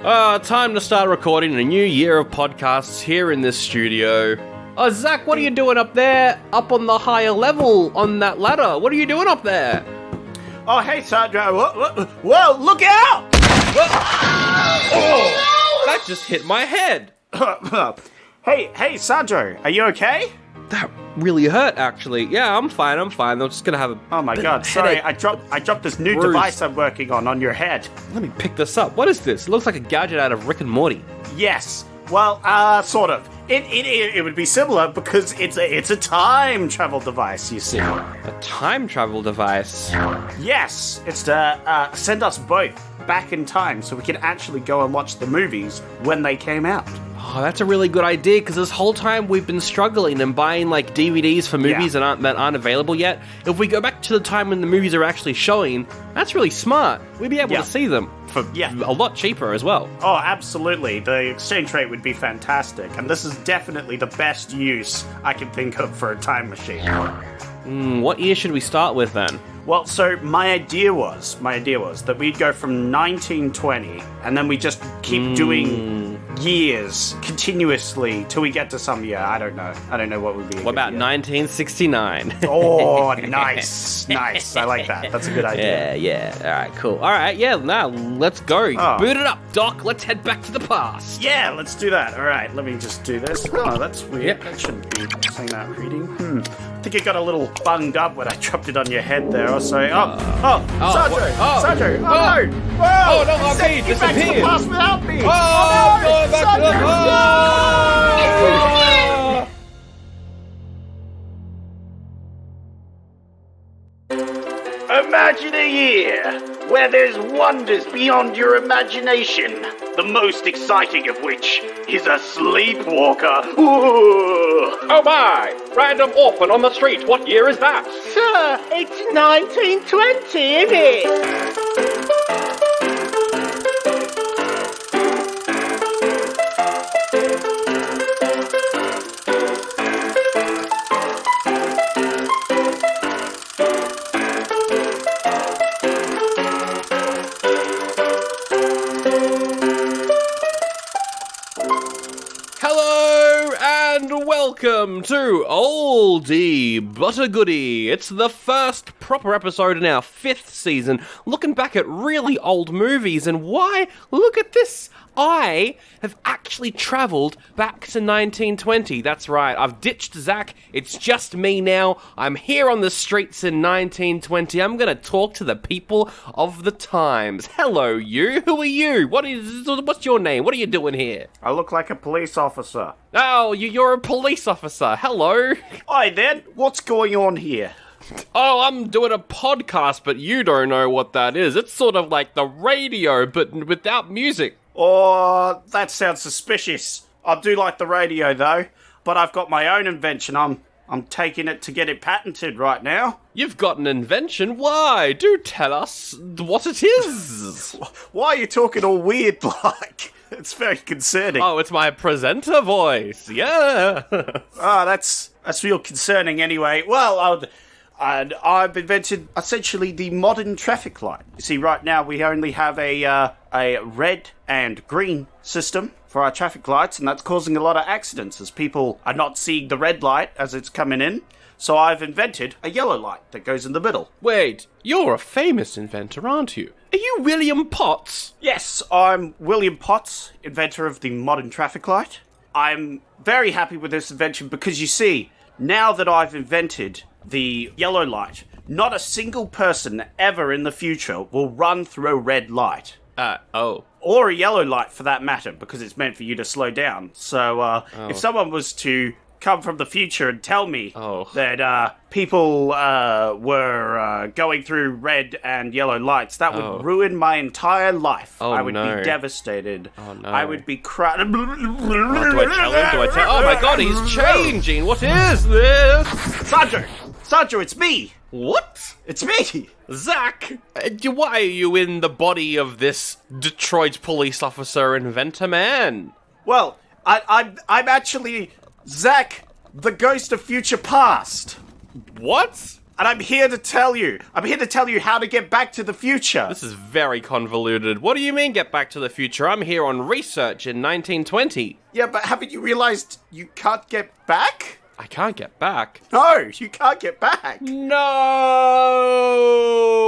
Time to start recording a new year of podcasts here in this studio. Zach, what are you doing up there, up on the higher level on that ladder? What are you doing up there? Oh, hey, Sandra. Whoa, look out! Oh, that just hit my head. Hey, Sandro, are you okay? That really hurt, actually. Yeah, I'm fine. I'm just gonna have a... Oh my god, sorry, I dropped this new device I'm working on your head. Let me pick this up. What is this? It looks like a gadget out of Rick and Morty. Yes, well, sort of. It would be similar because it's a time travel device, you see. A time travel device? Yes, it's to send us both back in time so we can actually go and watch the movies when they came out. Oh, that's a really good idea, because this whole time we've been struggling and buying, like, DVDs for movies that aren't available yet. If we go back to the time when the movies are actually showing, that's really smart. We'd be able to see them for a lot cheaper as well. Oh, absolutely. The exchange rate would be fantastic, and this is definitely the best use I can think of for a time machine. What year should we start with, then? Well, so my idea was that we'd go from 1920, and then we just keep doing years continuously till we get to some year. I don't know what would be. What about 1969? Oh, nice. I like that. That's a good idea. Yeah. All right, cool. All right, yeah. Now let's go. Boot it up, Doc. Let's head back to the past. Yeah, let's do that. All right, let me just do this. Oh, that's weird. Yep. That shouldn't be saying that reading. I think it got a little bunged up when I dropped it on your head there. Sandro! Sandro! No! Oh, no, I'll be disappeared! Back to the past without me! Oh, no! Going back to the past! Imagine a year where there's wonders beyond your imagination, the most exciting of which is a sleepwalker. Ooh. Oh my! Random orphan on the street, what year is that? Sir, it's 1920, isn't it? Welcome to Oldie But a Goodie. It's the first proper episode in our 5th season, looking back at really old movies, and why? Look at this! I have actually travelled back to 1920. That's right, I've ditched Zach. It's just me now. I'm here on the streets in 1920. I'm going to talk to the people of the times. Hello, you. Who are you? What's your name? What are you doing here? I look like a police officer. Oh, you're a police officer. Hello. Hi, then. What's going on here? Oh, I'm doing a podcast, but you don't know what that is. It's sort of like the radio, but without music. Oh, that sounds suspicious. I do like the radio, though, but I've got my own invention. I'm taking it to get it patented right now. You've got an invention? Why? Do tell us what it is. Why are you talking all weird like? It's very concerning. Oh, it's my presenter voice. Yeah. That's real concerning anyway. Well, I've invented essentially the modern traffic light. You see, right now we only have a red and green system for our traffic lights, and that's causing a lot of accidents as people are not seeing the red light as it's coming in. So I've invented a yellow light that goes in the middle. Wait, you're a famous inventor, aren't you? Are you William Potts? Yes, I'm William Potts, inventor of the modern traffic light. I'm very happy with this invention because, you see, now that I've invented the yellow light, not a single person ever in the future will run through a red light. Or a yellow light, for that matter, because it's meant for you to slow down. So, if someone was to come from the future and tell me that people were going through red and yellow lights, that would ruin my entire life. I would be devastated. Oh, no. I would be crying. Do I tell him? Oh my god, he's changing! What is this? Sandro, it's me! What? It's me! Zach, why are you in the body of this Detroit police officer inventor man? Well, I'm actually Zach, the ghost of future past. What? And I'm here to tell you how to get back to the future. This is very convoluted. What do you mean get back to the future? I'm here on research in 1920. Yeah, but haven't you realized you can't get back? I can't get back. No, you can't get back. No!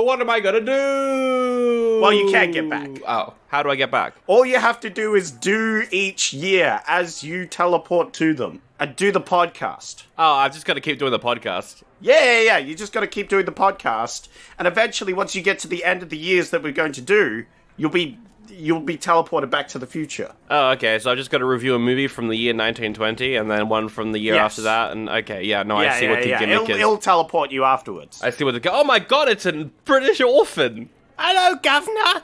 What am I gonna do? Well, you can't get back. Oh, how do I get back? All you have to do is do each year as you teleport to them and do the podcast. Oh, I've just got to keep doing the podcast. Yeah. You just got to keep doing the podcast. And eventually, once you get to the end of the years that we're going to do, you'll be teleported back to the future. Oh, okay, so I've just got to review a movie from the year 1920 and then one from the year after that, and okay, I see what the gimmick is. It'll teleport you afterwards. I see what oh my god, it's a British orphan! Hello, Governor.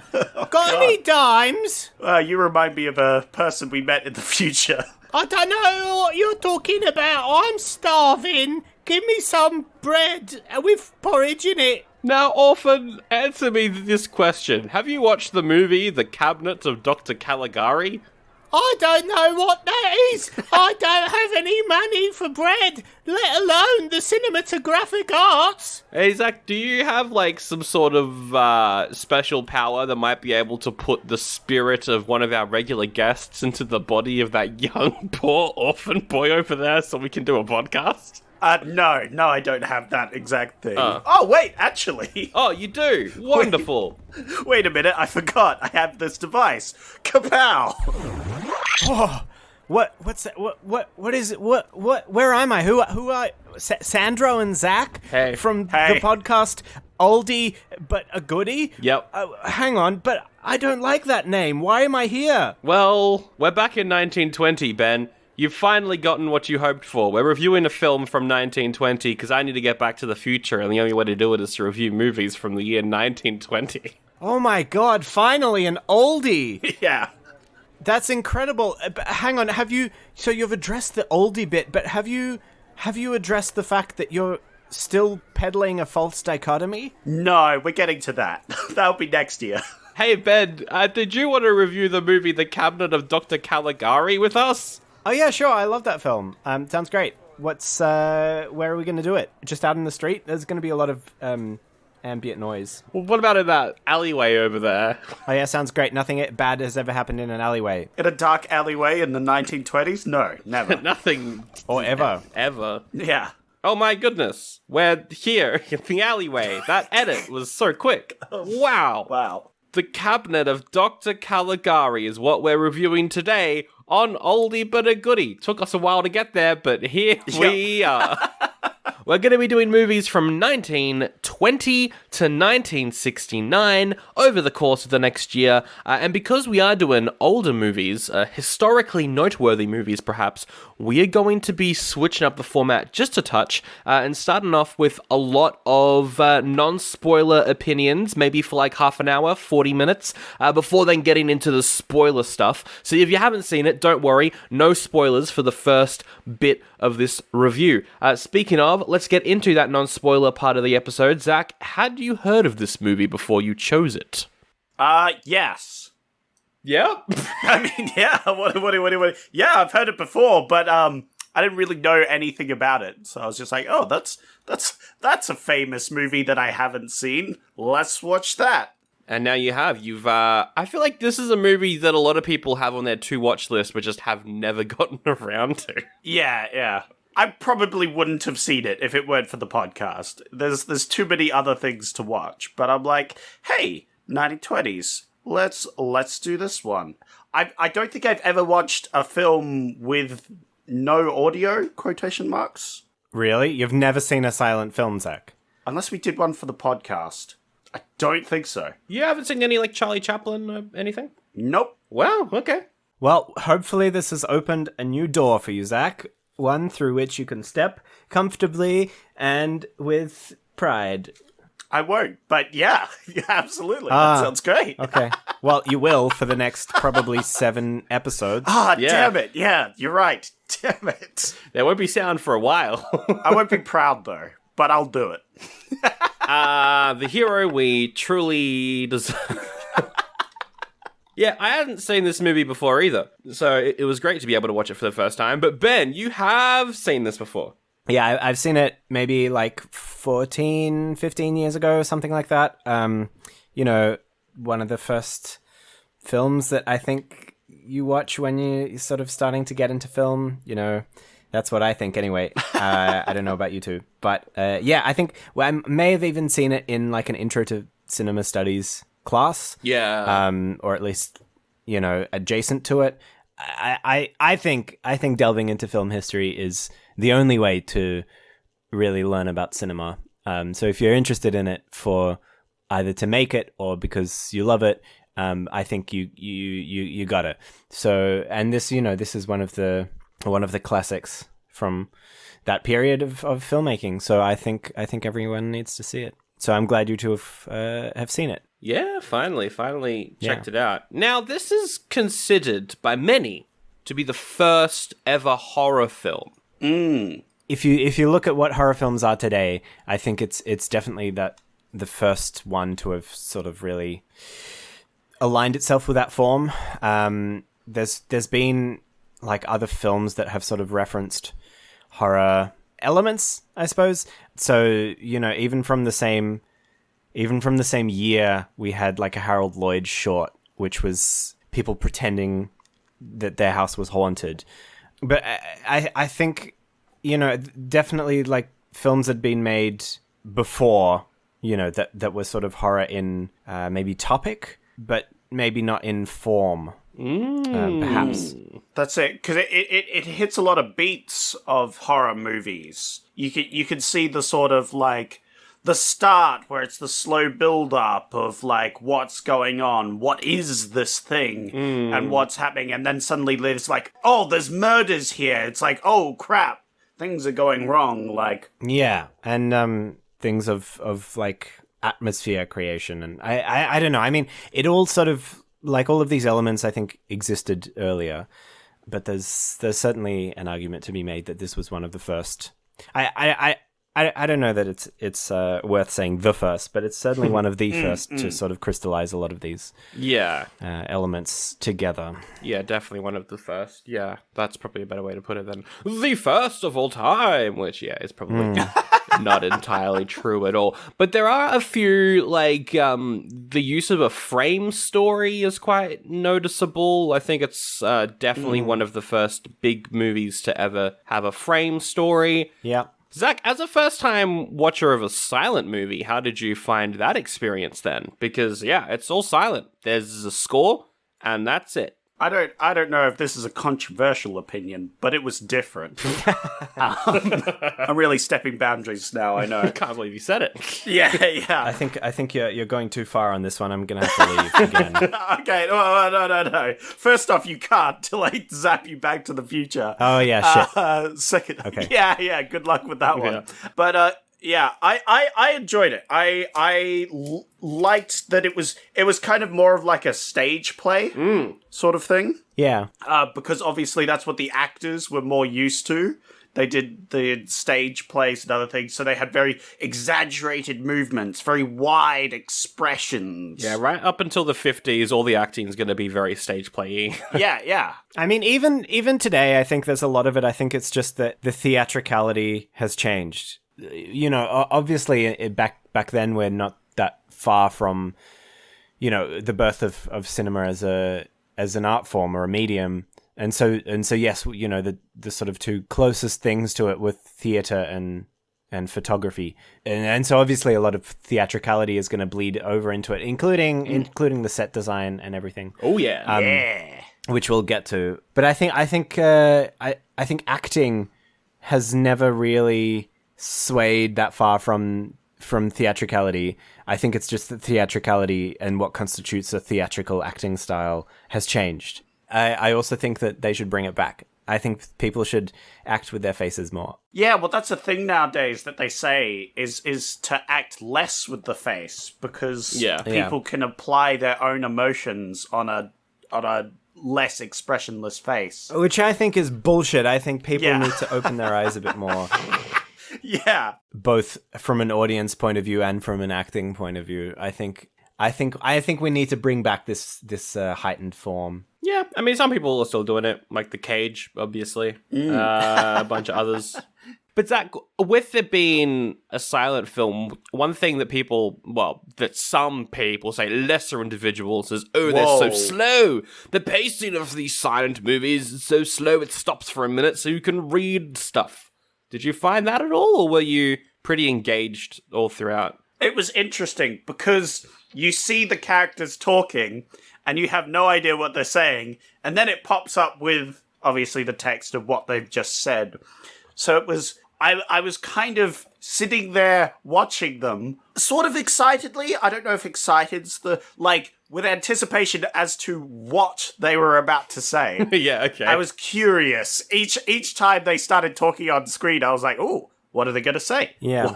Got any dimes? You remind me of a person we met in the future. I don't know what you're talking about. I'm starving. Give me some bread with porridge in it. Now, orphan, answer me this question. Have you watched the movie The Cabinet of Dr. Caligari? I don't know what that is. I don't have any money for bread, let alone the cinematographic arts. Hey, Zach, do you have, some sort of special power that might be able to put the spirit of one of our regular guests into the body of that young, poor orphan boy over there so we can do a podcast? No, I don't have that exact thing. Oh, wait, actually. Oh, you do? Wonderful. Wait a minute, I forgot. I have this device. Kapow! Oh, what's that? What is it? Where am I? Who are Sandro and Zach? Hey. From Hey. the podcast Oldie but a Goodie? Yep. Hang on, but I don't like that name. Why am I here? Well, we're back in 1920, Ben. You've finally gotten what you hoped for. We're reviewing a film from 1920 because I need to get back to the future, and the only way to do it is to review movies from the year 1920. Oh my god, finally an oldie! Yeah. That's incredible. But hang on, you've addressed the oldie bit, but have you addressed the fact that you're still peddling a false dichotomy? No, we're getting to that. That'll be next year. Hey, Ben, did you want to review the movie The Cabinet of Dr. Caligari with us? Oh yeah, sure. I love that film. Sounds great. Where are we going to do it? Just out in the street? There's going to be a lot of ambient noise. Well, what about in that alleyway over there? Oh yeah, sounds great. Nothing bad has ever happened in an alleyway. In a dark alleyway in the 1920s? No, never. Nothing. Or ever. Ever. Yeah. Oh my goodness. We're here in the alleyway. That edit was so quick. Wow. Wow. The Cabinet of Dr. Caligari is what we're reviewing today on Oldie But a Goodie. Took us a while to get there, but here we are. We're going to be doing movies from 1920 to 1969 over the course of the next year. And because we are doing older movies, historically noteworthy movies perhaps, we are going to be switching up the format just a touch and starting off with a lot of non-spoiler opinions, maybe for like half an hour, 40 minutes, before then getting into the spoiler stuff. So if you haven't seen it, don't worry, no spoilers for the first bit of this review. Speaking of, let's get into that non-spoiler part of the episode. Zach, had you heard of this movie before you chose it? Yes. Yep. I mean, yeah, what? Yeah, I've heard it before, but I didn't really know anything about it. So I was just like, oh, that's a famous movie that I haven't seen. Let's watch that. And now you have. I feel like this is a movie that a lot of people have on their to-watch list, but just have never gotten around to. Yeah. I probably wouldn't have seen it if it weren't for the podcast. There's too many other things to watch. But I'm like, hey, 1920s, let's do this one. I don't think I've ever watched a film with no audio, quotation marks. Really? You've never seen a silent film, Zach? Unless we did one for the podcast. I don't think so. You haven't seen any, like, Charlie Chaplin or anything? Nope. Wow, okay. Well, hopefully this has opened a new door for you, Zach. One through which you can step comfortably and with pride. I won't, but yeah absolutely. That sounds great. Okay. Well, you will for the next probably 7 episodes. Ah, Yeah. damn it. Yeah, you're right. Damn it. There won't be sound for a while. I won't be proud, though, but I'll do it. The hero we truly deserve. Yeah, I hadn't seen this movie before either, so it was great to be able to watch it for the first time. But Ben, you have seen this before. Yeah, I've seen it maybe like 14, 15 years ago, something like that. One of the first films that I think you watch when you're sort of starting to get into film, that's what I think anyway. I don't know about you two. But I think I may have even seen it in like an intro to cinema studies class. Yeah. Or at least, adjacent to it. I think delving into film history is the only way to really learn about cinema. So if you're interested in it for either to make it or because you love it, I think you got it. So, and this is one of the classics from that period of filmmaking. So I think everyone needs to see it. So I'm glad you two have seen it. Yeah, finally checked it out. Now, this is considered by many to be the first ever horror film. If you look at what horror films are today, I think it's definitely the first one to have sort of really aligned itself with that form. There's been like other films that have sort of referenced horror elements, I suppose. So, even from the same year, we had like a Harold Lloyd short, which was people pretending that their house was haunted. But I think, definitely like films had been made before, that were sort of horror in maybe topic, but maybe not in form, perhaps. That's it, because it hits a lot of beats of horror movies. You can see the sort of like the start where it's the slow build up of like what's going on, what is this thing, and what's happening, and then suddenly there's like, oh, there's murders here. It's like, oh crap, things are going wrong. Like, yeah, and things of like atmosphere creation, and I don't know. I mean, it all sort of like all of these elements I think existed earlier, but there's certainly an argument to be made that this was one of the first. I don't know that it's worth saying the first, but it's certainly one of the first to sort of crystallize a lot of these elements together. Yeah, definitely one of the first. Yeah, that's probably a better way to put it than the first of all time, which, is probably not entirely true at all. But there are a few, like, the use of a frame story is quite noticeable. I think it's definitely one of the first big movies to ever have a frame story. Yeah. Zach, as a first-time watcher of a silent movie, how did you find that experience then? Because, it's all silent. There's a score, and that's it. I don't know if this is a controversial opinion, but it was different. I'm really stepping boundaries now, I know. I can't believe you said it. Yeah. I think you're going too far on this one. I'm going to have to leave again. Okay, no. First off, you can't till I zap you back to the future. Oh, yeah, shit. Second, okay. Yeah, good luck with that one. But, I enjoyed it. I liked that it was kind of more of like a stage play sort of thing. Yeah. Because obviously that's what the actors were more used to. They did the stage plays and other things, so they had very exaggerated movements, very wide expressions. Yeah, right up until the 50s, all the acting is going to be very stage playy. Yeah. I mean, even today, I think there's a lot of it. I think it's just that the theatricality has changed. Obviously, back then, we're not that far from, the birth of cinema as an art form or a medium. And so yes, the sort of two closest things to it with theater and photography, and so obviously a lot of theatricality is going to bleed over into it, including the set design and everything. Oh yeah, which we'll get to. But I think acting has never really swayed that far from theatricality. I think it's just that theatricality and what constitutes a theatrical acting style has changed. I also think that they should bring it back. I think people should act with their faces more. Yeah, well, that's the thing nowadays that they say is to act less with the face, because people can apply their own emotions on a less expressionless face. Which I think is bullshit. I think people need to open their eyes a bit more. Yeah. Both from an audience point of view and from an acting point of view. I think we need to bring back this heightened form. Yeah, I mean, some people are still doing it, like The Cage, obviously. A bunch of others. But Zach, with it being a silent film, one thing that that some people say, lesser individuals, is, oh, they're so Whoa. slow. The pacing of these silent movies is so slow it stops for a minute so you can read stuff. Did you find that at all, or were you pretty engaged all throughout? It was interesting because you see the characters talking and you have no idea what they're saying, and then it pops up with, obviously, the text of what they've just said. So it was... I was kind of sitting there watching them, sort of excitedly. I don't know if excited's with anticipation as to what they were about to say. Yeah, okay. I was curious. Each time they started talking on screen, I was like, "Ooh, what are they going to say? Yeah.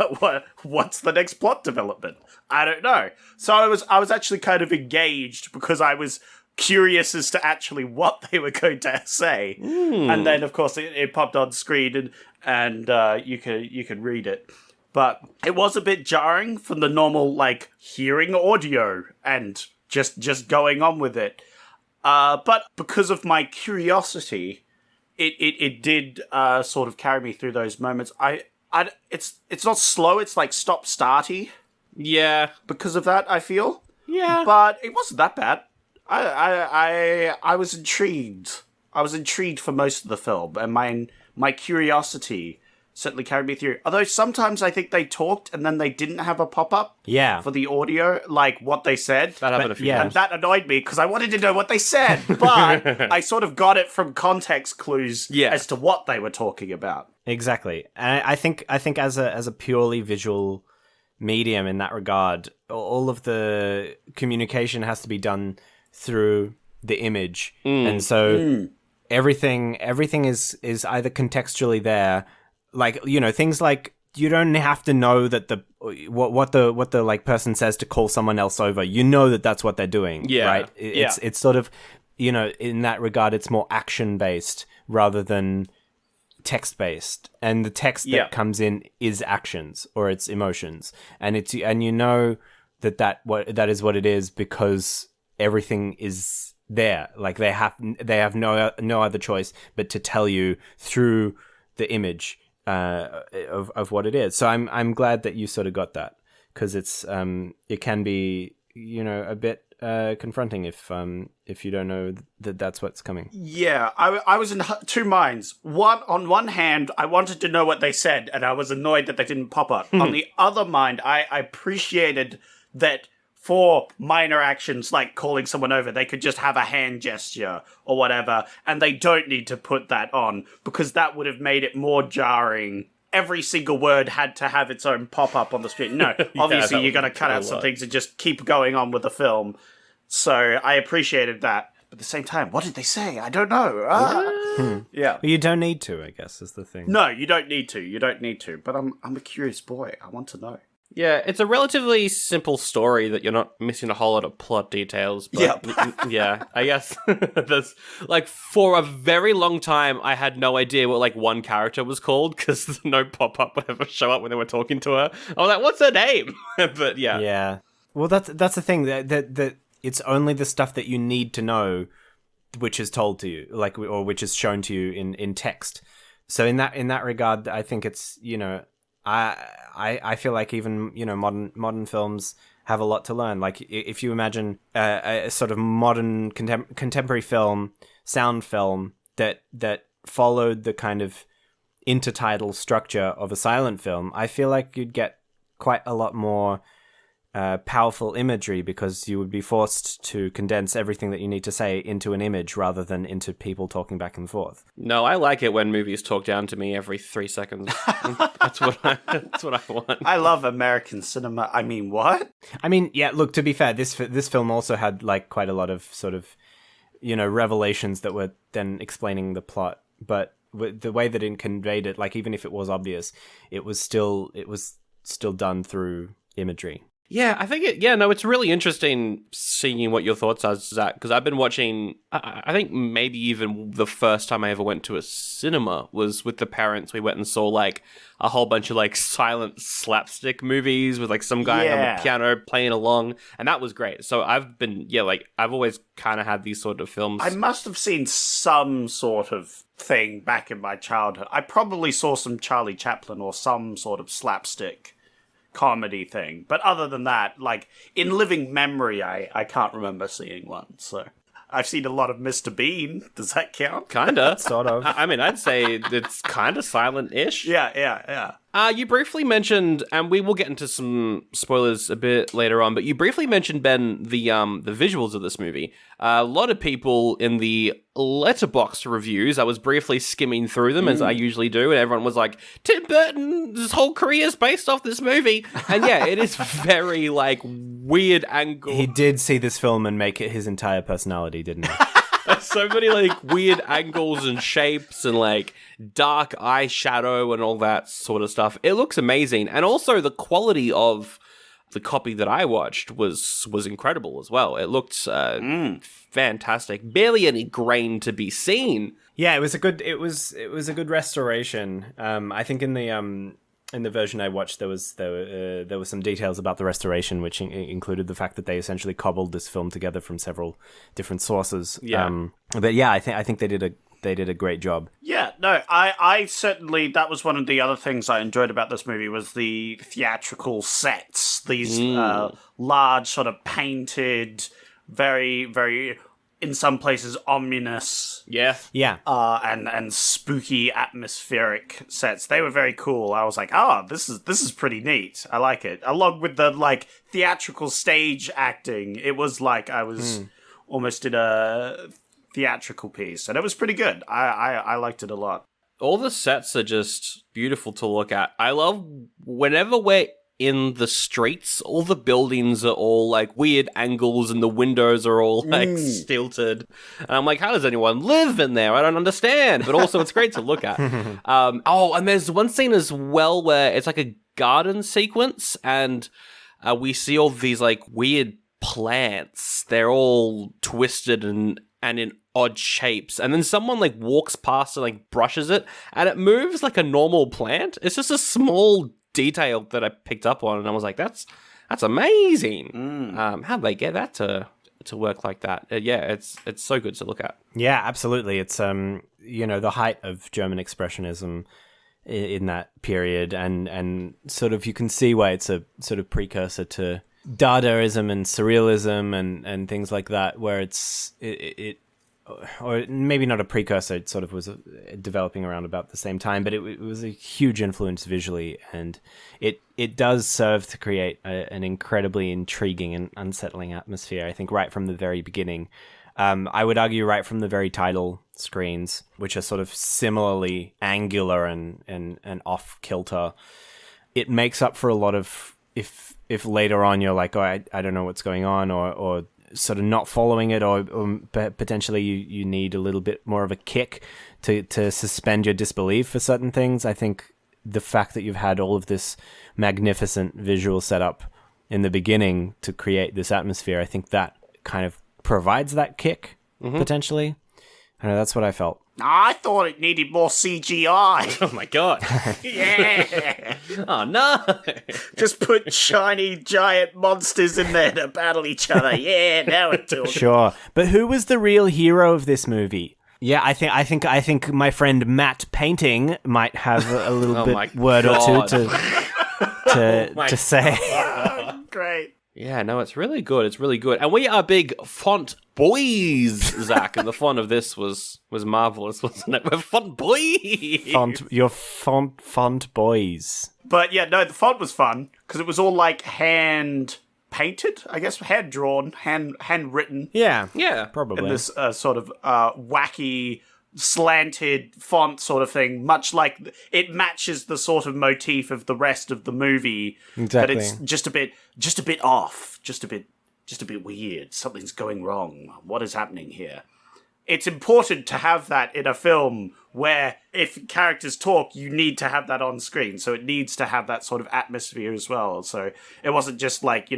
What's the next plot development? I don't know." So I was actually kind of engaged because I was curious as to actually what they were going to say. And then, of course, it popped on screen and you can read it. But it was a bit jarring from the normal, hearing audio and just going on with it. But because of my curiosity, it did sort of carry me through those moments. It's not slow, it's like stop-starty. Yeah. Because of that, I feel. Yeah. But it wasn't that bad. I was intrigued. I was intrigued for most of the film, and my curiosity certainly carried me through. Although sometimes I think they talked and then they didn't have a pop-up for the audio, like what they said. That happened a few And times. that annoyed me because I wanted to know what they said, but I sort of got it from context clues as to what they were talking about. Exactly. And I think as a purely visual medium in that regard, all of the communication has to be done through the image. And so everything is either contextually there, things like you don't have to know that what the person says to call someone else over. You know that that's what they're doing. Yeah. Right. It's sort of, in that regard, it's more action based rather than text based, and the text that comes in is actions or it's emotions, and that is what it is because everything is there. Like they have no other choice but to tell you through the image of what it is. So I'm glad that you sort of got that, because it can be a bit confronting if you don't know that that's what's coming. Yeah, I was in two minds. On one hand, I wanted to know what they said, and I was annoyed that they didn't pop up. On the other mind, I appreciated that for minor actions like calling someone over, they could just have a hand gesture or whatever, and they don't need to put that on, because that would have made it more jarring. Every single word had to have its own pop-up on the screen. No, obviously you're going to cut out some things and just keep going on with the film. So I appreciated that. But at the same time, what did they say? I don't know. Yeah. Well, you don't need to, I guess, is the thing. No, you don't need to. You don't need to. But I'm a curious boy. I want to know. Yeah, it's a relatively simple story that you're not missing a whole lot of plot details. But yeah, I guess there's for a very long time I had no idea what one character was called, because no pop-up would ever show up when they were talking to her. I was like, what's her name? But yeah. Yeah. Well, that's the thing, that it's only the stuff that you need to know which is told to you, or which is shown to you in text. So in that regard, I think it's, I feel like even modern films have a lot to learn. Like if you imagine a sort of modern contemporary film, sound film that followed the kind of intertitle structure of a silent film, I feel like you'd get quite a lot more powerful imagery, because you would be forced to condense everything that you need to say into an image rather than into people talking back and forth. No, I like it when movies talk down to me every 3 seconds. That's what I want. I love American cinema. I mean, what? I mean, yeah, look, to be fair, this film also had quite a lot of sort of, revelations that were then explaining the plot, but the way that it conveyed it, even if it was obvious, it was still done through imagery. Yeah, I think it's really interesting seeing what your thoughts are, Zach, because I've been watching, I think maybe even the first time I ever went to a cinema was with the parents. We went and saw like a whole bunch of like silent slapstick movies with like some guy on the piano playing along, and that was great. So I've always kind of had these sort of films. I must have seen some sort of thing back in my childhood. I probably saw some Charlie Chaplin or some sort of slapstick comedy thing, but other than that, like in living memory, I can't remember seeing one. So I've seen a lot of Mr. Bean. Does that count? Kinda, Sort of. I mean, I'd say it's kind of silent-ish. Yeah. You briefly mentioned, and we will get into some spoilers a bit later on, but you briefly mentioned, Ben, the visuals of this movie. A lot of people in the Letterboxd reviews, I was briefly skimming through them, as I usually do, and everyone was like, Tim Burton's whole career is based off this movie. And yeah, it is very, like, weird angle. He did see this film and make it his entire personality, didn't he? So many like weird angles and shapes and like dark eyeshadow and all that sort of stuff. It looks amazing, and also the quality of the copy that I watched was incredible as well. It looked fantastic. Barely any grain to be seen. Yeah, it was a good restoration. I think in the version I watched, there were some details about the restoration, which included the fact that they essentially cobbled this film together from several different sources. Yeah. But yeah, I think they did a great job. Yeah, no, I certainly, that was one of the other things I enjoyed about this movie was the theatrical sets. These large sort of painted, very, very, in some places, ominous. Yeah. And spooky atmospheric sets. They were very cool. I was like, this is pretty neat. I like it. Along with the like theatrical stage acting, it was like I was almost in a theatrical piece, and it was pretty good. I liked it a lot. All the sets are just beautiful to look at. I love whenever we're in the streets, all the buildings are all like weird angles and the windows are all like stilted. And I'm like, how does anyone live in there? I don't understand. But also it's great to look at. And there's one scene as well where it's like a garden sequence and we see all these like weird plants. They're all twisted and in odd shapes. And then someone like walks past and like brushes it and it moves like a normal plant. It's just a small detail that I picked up on, and I was like, "That's amazing." How'd they get that to work like that? It's so good to look at. Yeah, absolutely. It's the height of German Expressionism in that period, and sort of you can see why it's a sort of precursor to Dadaism and Surrealism and things like that, where it or maybe not a precursor, it sort of was developing around about the same time, but it was a huge influence visually, and it does serve to create an incredibly intriguing and unsettling atmosphere, I think, right from the very beginning. I would argue right from the very title screens, which are sort of similarly angular and off-kilter. It makes up for a lot of, if later on you're like, I don't know what's going on, or sort of not following it, or potentially you need a little bit more of a kick to suspend your disbelief for certain things. I think the fact that you've had all of this magnificent visual setup in the beginning to create this atmosphere, I think that kind of provides that kick, potentially. I know, that's what I felt. I thought it needed more CGI. Oh my god. Yeah. Oh no. Just put shiny giant monsters in there to battle each other. Yeah, now it's talking. Sure. But who was the real hero of this movie? Yeah, I think my friend Matt Painting might have a little word or two to say. Great. Yeah, no, it's really good. It's really good. And we are big font boys, Zach, and the font of this was marvelous, wasn't it? We're font boys. You're font boys. But yeah, no, the font was fun because it was all like hand painted, I guess, hand drawn, handwritten. Yeah, probably. In this sort of wacky slanted font sort of thing, much like it matches the sort of motif of the rest of the movie. Exactly. But it's just a bit off, just a bit weird. Something's going wrong. What is happening here? it's important to have that in a film where if characters talk, you need to have that on screen. So it needs to have that sort of atmosphere as well. So it wasn't just like,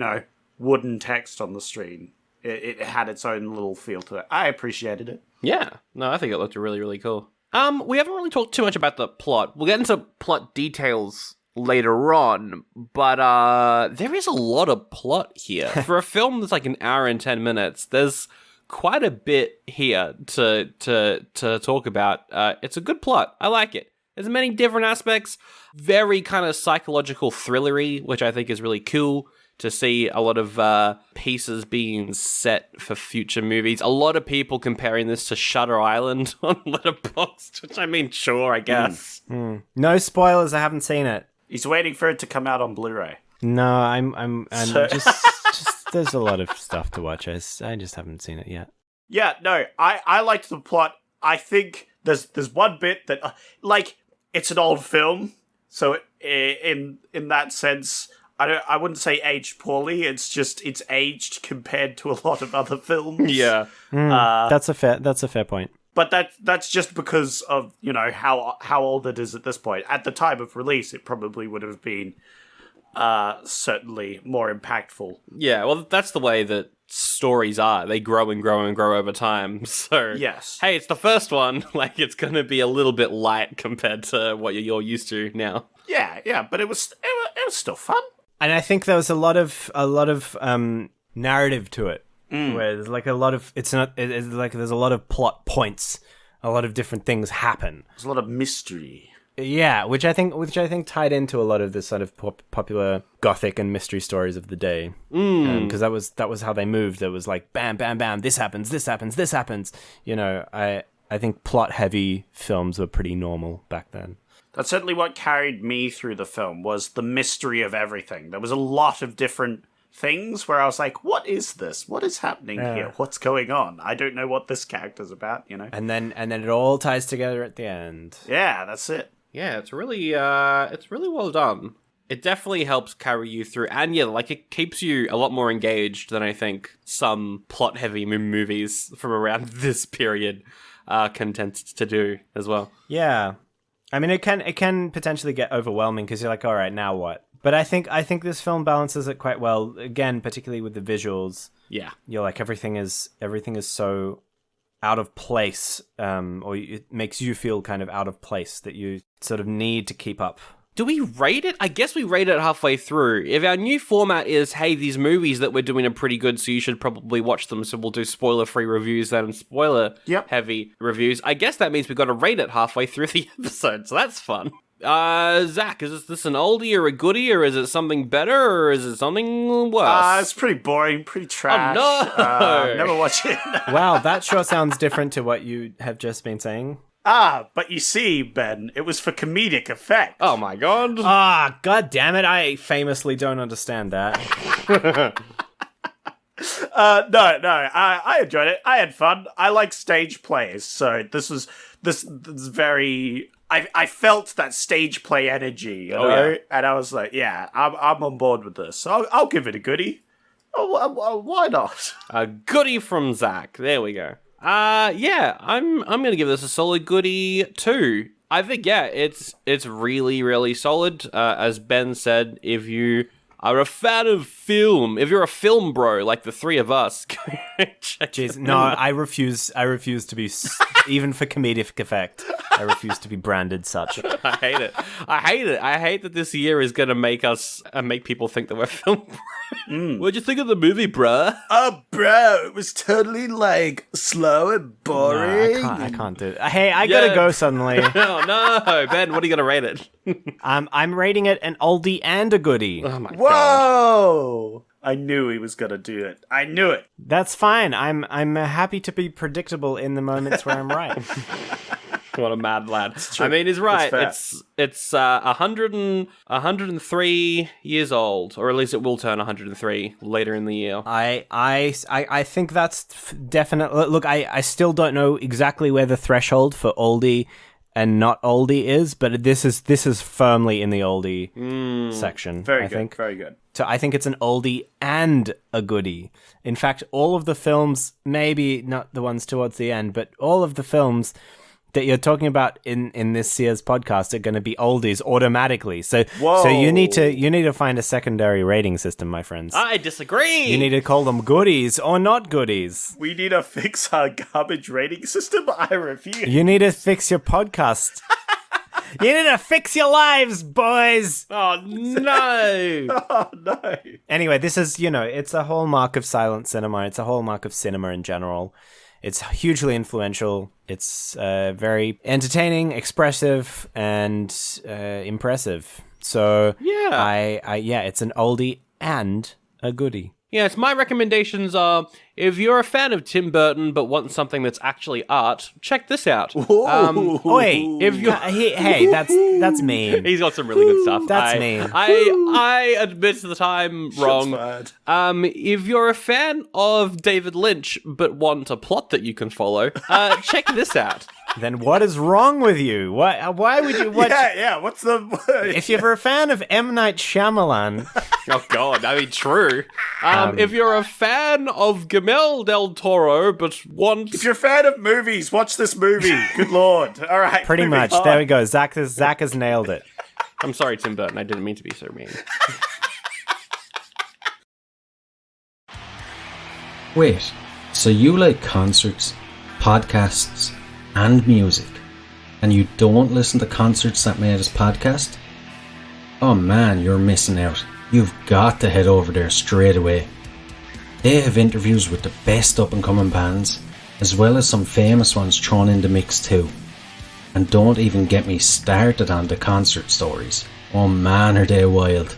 wooden text on the screen. It had its own little feel to it. I appreciated it. Yeah. No, I think it looked really, really cool. We haven't really talked too much about the plot. We'll get into plot details later on, but there is a lot of plot here. For a film that's like an hour and 10 minutes, there's quite a bit here to talk about. It's a good plot. I like it. There's many different aspects. Very kind of psychological thrillery, which I think is really cool to see a lot of pieces being set for future movies. A lot of people comparing this to Shutter Island on Letterboxd, which I mean, sure, I guess. No spoilers. I haven't seen it. He's waiting for it to come out on Blu-ray. No, I'm just there's a lot of stuff to watch. I just haven't seen it yet. Yeah, no, I liked the plot. I think there's one bit that, it's an old film, so in that sense, I wouldn't say aged poorly. It's just it's aged compared to a lot of other films. Yeah, that's a fair point. But that's just because of how old it is at this point. At the time of release, it probably would have been certainly more impactful. Yeah, well, that's the way that stories are. They grow and grow and grow over time. So, yes. Hey, it's the first one. Like, it's going to be a little bit light compared to what you're used to now. Yeah, but it was still fun. And I think there was a lot of narrative to it, where there's like a lot of it's like there's a lot of plot points, a lot of different things happen. There's a lot of mystery. Yeah, which I think tied into a lot of the sort of popular gothic and mystery stories of the day, because that was how they moved. It was like bam, bam, bam. This happens. This happens. This happens. I think plot heavy films were pretty normal back then. That's certainly what carried me through the film, was the mystery of everything. There was a lot of different things where I was like, what is this? What is happening here? What's going on? I don't know what this character's about, And then it all ties together at the end. Yeah, that's it. Yeah, it's really well done. It definitely helps carry you through, and yeah, like it keeps you a lot more engaged than I think some plot-heavy movies from around this period are content to do as well. Yeah. I mean, it can potentially get overwhelming because you're like, all right, now what? But I think this film balances it quite well. Again, particularly with the visuals. Yeah, you're like everything is so out of place, or it makes you feel kind of out of place that you sort of need to keep up. Do we rate it? I guess we rate it halfway through. If our new format is, hey, these movies that we're doing are pretty good, so you should probably watch them, so we'll do spoiler-free reviews then and spoiler-heavy reviews, I guess that means we've got to rate it halfway through the episode, so that's fun. Zach, is this an oldie or a goodie, or is it something better, or is it something worse? It's pretty boring, pretty trash. Oh, no! Never watch it. Wow, that sure sounds different to what you have just been saying. But you see, Ben, it was for comedic effect. Oh my god. God damn it, I famously don't understand that. I enjoyed it. I had fun. I like stage plays, so this is very... I felt that stage play energy, you know? Yeah. And I was like, yeah, I'm on board with this. So I'll give it a goodie. Why not? A goodie from Zach. There we go. Yeah, I'm gonna give this a solid goodie too. I think, yeah, it's really, really solid. As Ben said, if you are a fan of film, if you're a film bro, like the three of us, Jeez, no, I refuse to be, even for comedic effect, I refuse to be branded such. I hate it. I hate that this year is gonna make us, make people think that we're film bros. What'd you think of the movie, bruh? Oh, bro, it was totally, slow and boring. No, I can't do it. Hey, I gotta go suddenly. Oh, no. Ben, what are you gonna rate it? I'm rating it an oldie and a goodie. Oh, my God. Whoa! I knew he was gonna do it. I knew it. That's fine. I'm happy to be predictable in the moments where I'm right. What a mad lad. I mean, he's right. It's 103 years old, or at least it will turn 103 later in the year. I think that's definitely... Look, I still don't know exactly where the threshold for oldie and not oldie is, but this is firmly in the oldie section. Very I good. think. Very good. So I think it's an oldie and a goodie. In fact, all of the films, maybe not the ones towards the end, but all of the films that you're talking about in this Sears podcast are going to be oldies automatically. So you need to find a secondary rating system, my friends. I disagree. You need to call them goodies or not goodies. We need to fix our garbage rating system. I refuse. You need to fix your podcast. You need to fix your lives, boys. Oh, no. Oh, no. Anyway, this is, it's a hallmark of silent cinema. It's a hallmark of cinema in general. It's hugely influential. It's very entertaining, expressive, and impressive. So, yeah, it's an oldie and a goodie. Yes, my recommendations are, if you're a fan of Tim Burton but want something that's actually art, check this out. Wait, if you hey, that's mean. He's got some really good stuff. That's mean. I admit that I'm wrong. If you're a fan of David Lynch but want a plot that you can follow, check this out. Then what is wrong with you? Why would you? What's the? If you're a fan of M. Night Shyamalan, oh God, I mean, true. If you're a fan of Guillermo del Toro but want, If you're a fan of movies, watch this movie. Good Lord! All right, pretty much. On. There we go. Zach has nailed it. I'm sorry, Tim Burton. I didn't mean to be so mean. Wait, so you like concerts, podcasts, and music, and you don't listen to Concerts That Made Us podcast? Oh man, you're missing out. You've got to head over there straight away. They have interviews with the best up-and-coming bands, as well as some famous ones thrown in the mix too. And don't even get me started on the concert stories. Oh man, are they wild.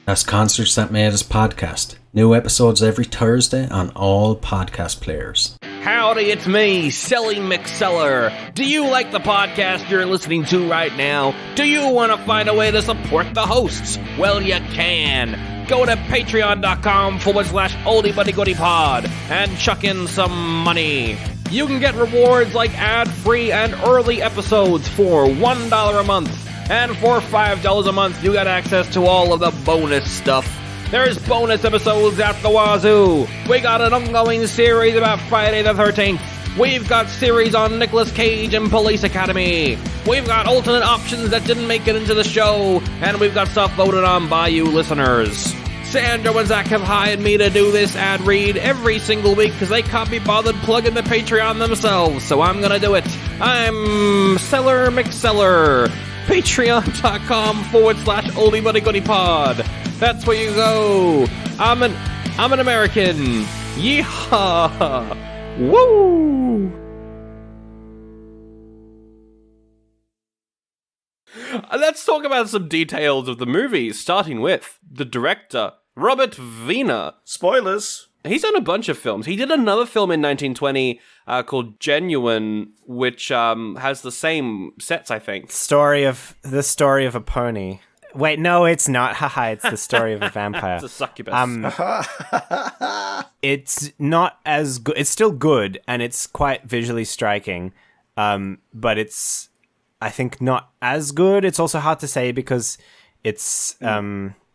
That's Concerts That Made Us podcast. New episodes every Thursday on all podcast players. Howdy, it's me, Selly McSeller. Do you like the podcast you're listening to right now? Do you want to find a way to support the hosts? Well, you can. Go to patreon.com/oldiebuddygoodypod and chuck in some money. You can get rewards like ad-free and early episodes for $1 a month. And for $5 a month, you get access to all of the bonus stuff. There's bonus episodes at the wazoo. We got an ongoing series about Friday the 13th. We've got series on Nicolas Cage and Police Academy. We've got alternate options that didn't make it into the show. And we've got stuff voted on by you listeners. Sandra and Zach have hired me to do this ad read every single week because they can't be bothered plugging the Patreon themselves. So I'm gonna do it. I'm Seller McSeller. Patreon.com/oldiebuddygoodypod. That's where you go. I'm an American. Yeehaw! Woo! Let's talk about some details of the movie, starting with the director, Robert Wiener. Spoilers. He's done a bunch of films. He did another film in 1920 called Genuine, which has the same sets, I think. The story of a pony. Wait, no, it's not. Haha, it's the story of a vampire. It's a succubus. It's not as good. It's still good, and it's quite visually striking. But it's, I think, not as good. It's also hard to say because it's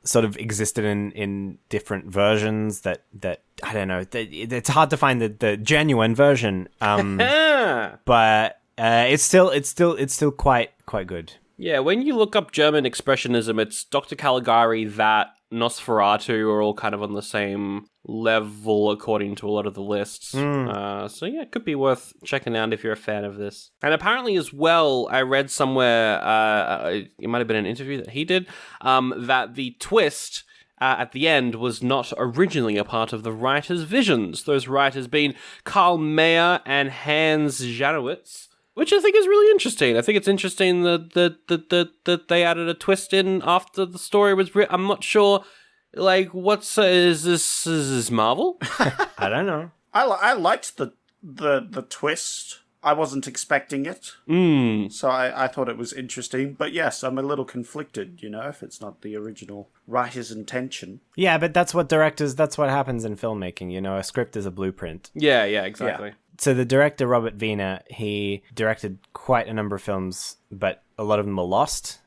sort of existed in different versions that I don't know. It's hard to find the genuine version. But it's still quite good. Yeah, when you look up German Expressionism, it's Dr. Caligari, that Nosferatu are all kind of on the same level according to a lot of the lists. So yeah, it could be worth checking out if you're a fan of this. And apparently as well, I read somewhere, it might have been an interview that he did, that the twist at the end was not originally a part of the writer's visions. Those writers being Karl Mayer and Hans Janowitz. Which I think is really interesting. I think it's interesting that they added a twist in after the story was written. I'm not sure, like, is this Marvel? I don't know. I liked the twist. I wasn't expecting it. So I thought it was interesting. But yes, I'm a little conflicted, if it's not the original writer's intention. Yeah, but that's what happens in filmmaking, a script is a blueprint. Yeah, exactly. Yeah. So the director, Robert Wiener, he directed quite a number of films, but a lot of them are lost,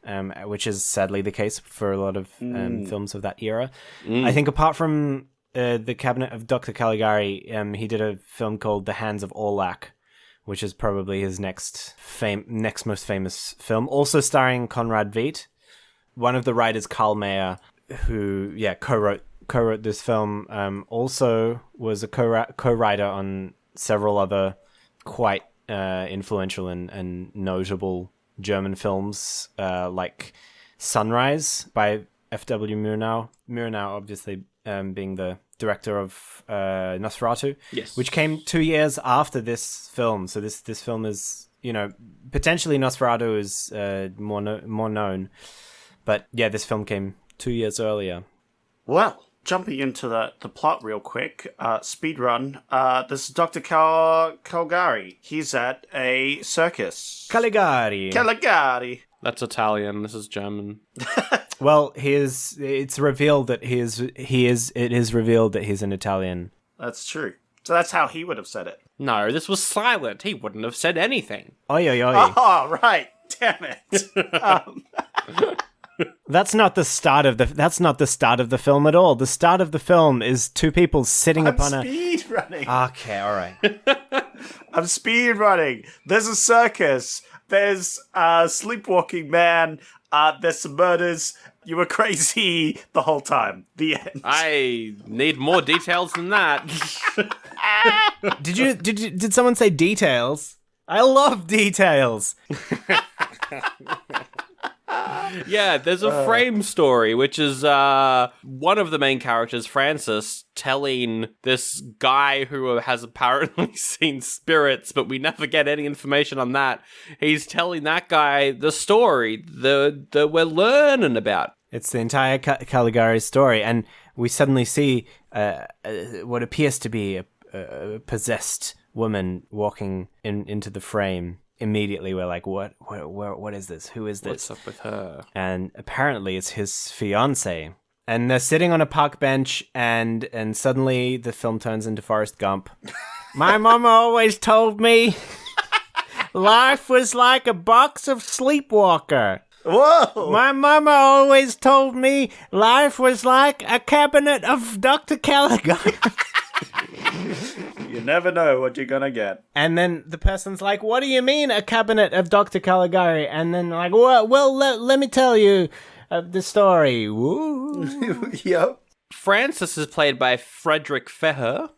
which is sadly the case for a lot of films of that era. I think apart from The Cabinet of Dr. Caligari, he did a film called The Hands of Orlac, which is probably his next most famous film, also starring Conrad Veidt. One of the writers, Karl Mayer, who co-wrote this film, also was a co-writer on several other quite influential and notable German films, like Sunrise by F.W. Murnau. Murnau, obviously, being the director of Nosferatu, Yes. which came 2 years after this film. So this film is, potentially Nosferatu is more known. But yeah, this film came 2 years earlier. Well, jumping into the plot real quick, speed run. This is Dr. Caligari. He's at a circus. Caligari. Caligari. That's Italian. This is German. Well, it's revealed that it is revealed that he's an Italian. That's true. So that's how he would have said it. No, this was silent. He wouldn't have said anything. Oi, oi, oi. Oh, right. Damn it. That's not the start of the film at all. The start of the film is two people sitting I'm upon speed running. Okay, all right. I'm speed running. There's a circus. There's a sleepwalking man. There's some murders. You were crazy the whole time. The end. I need more details than that. Did someone say details? I love details. Yeah, there's a frame story, which is one of the main characters, Francis, telling this guy who has apparently seen spirits, but we never get any information on that. He's telling that guy the story that we're learning about. It's the entire Caligari story, and we suddenly see what appears to be a possessed woman walking into the frame. Immediately we're like, what is this? Who is this? What's up with her? And apparently it's his fiancée. And they're sitting on a park bench, and suddenly the film turns into Forrest Gump. My mama always told me life was like a box of Sleepwalker. Whoa! My mama always told me life was like a cabinet of Dr. Caligari. You never know what you're gonna get. And then the person's like, what do you mean a cabinet of Dr. Caligari? And then like, well let me tell you the story. Woo. Yep. Francis is played by Frederick Feher.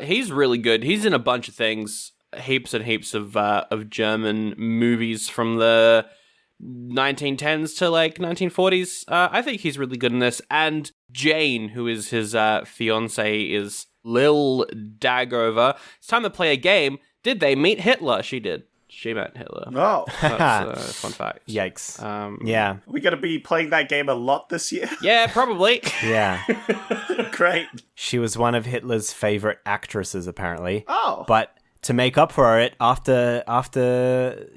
He's really good. He's in a bunch of things. Heaps and heaps of German movies from the 1910s to like 1940s. I think he's really good in this. And Jane, who is his fiancée, is Lil Dagover. It's time to play a game. Did they meet Hitler? She did. She met Hitler. Oh. That's a fun fact. Yikes. Yeah. We gotta be playing that game a lot this year. Yeah, probably. Yeah. Great. She was one of Hitler's favorite actresses, apparently. Oh. But to make up for it, after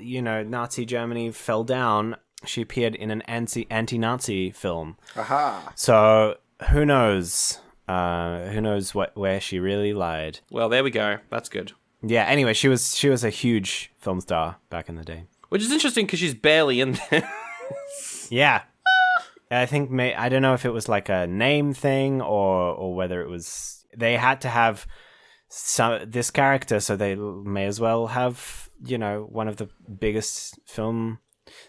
Nazi Germany fell down, she appeared in an anti-Nazi film. Aha. So who knows? Who knows where she really lied? Well, there we go. That's good. Yeah. Anyway, she was a huge film star back in the day. Which is interesting because she's barely in there. Yeah. I think I don't know if it was like a name thing or whether it was they had to have this character, so they may as well have one of the biggest film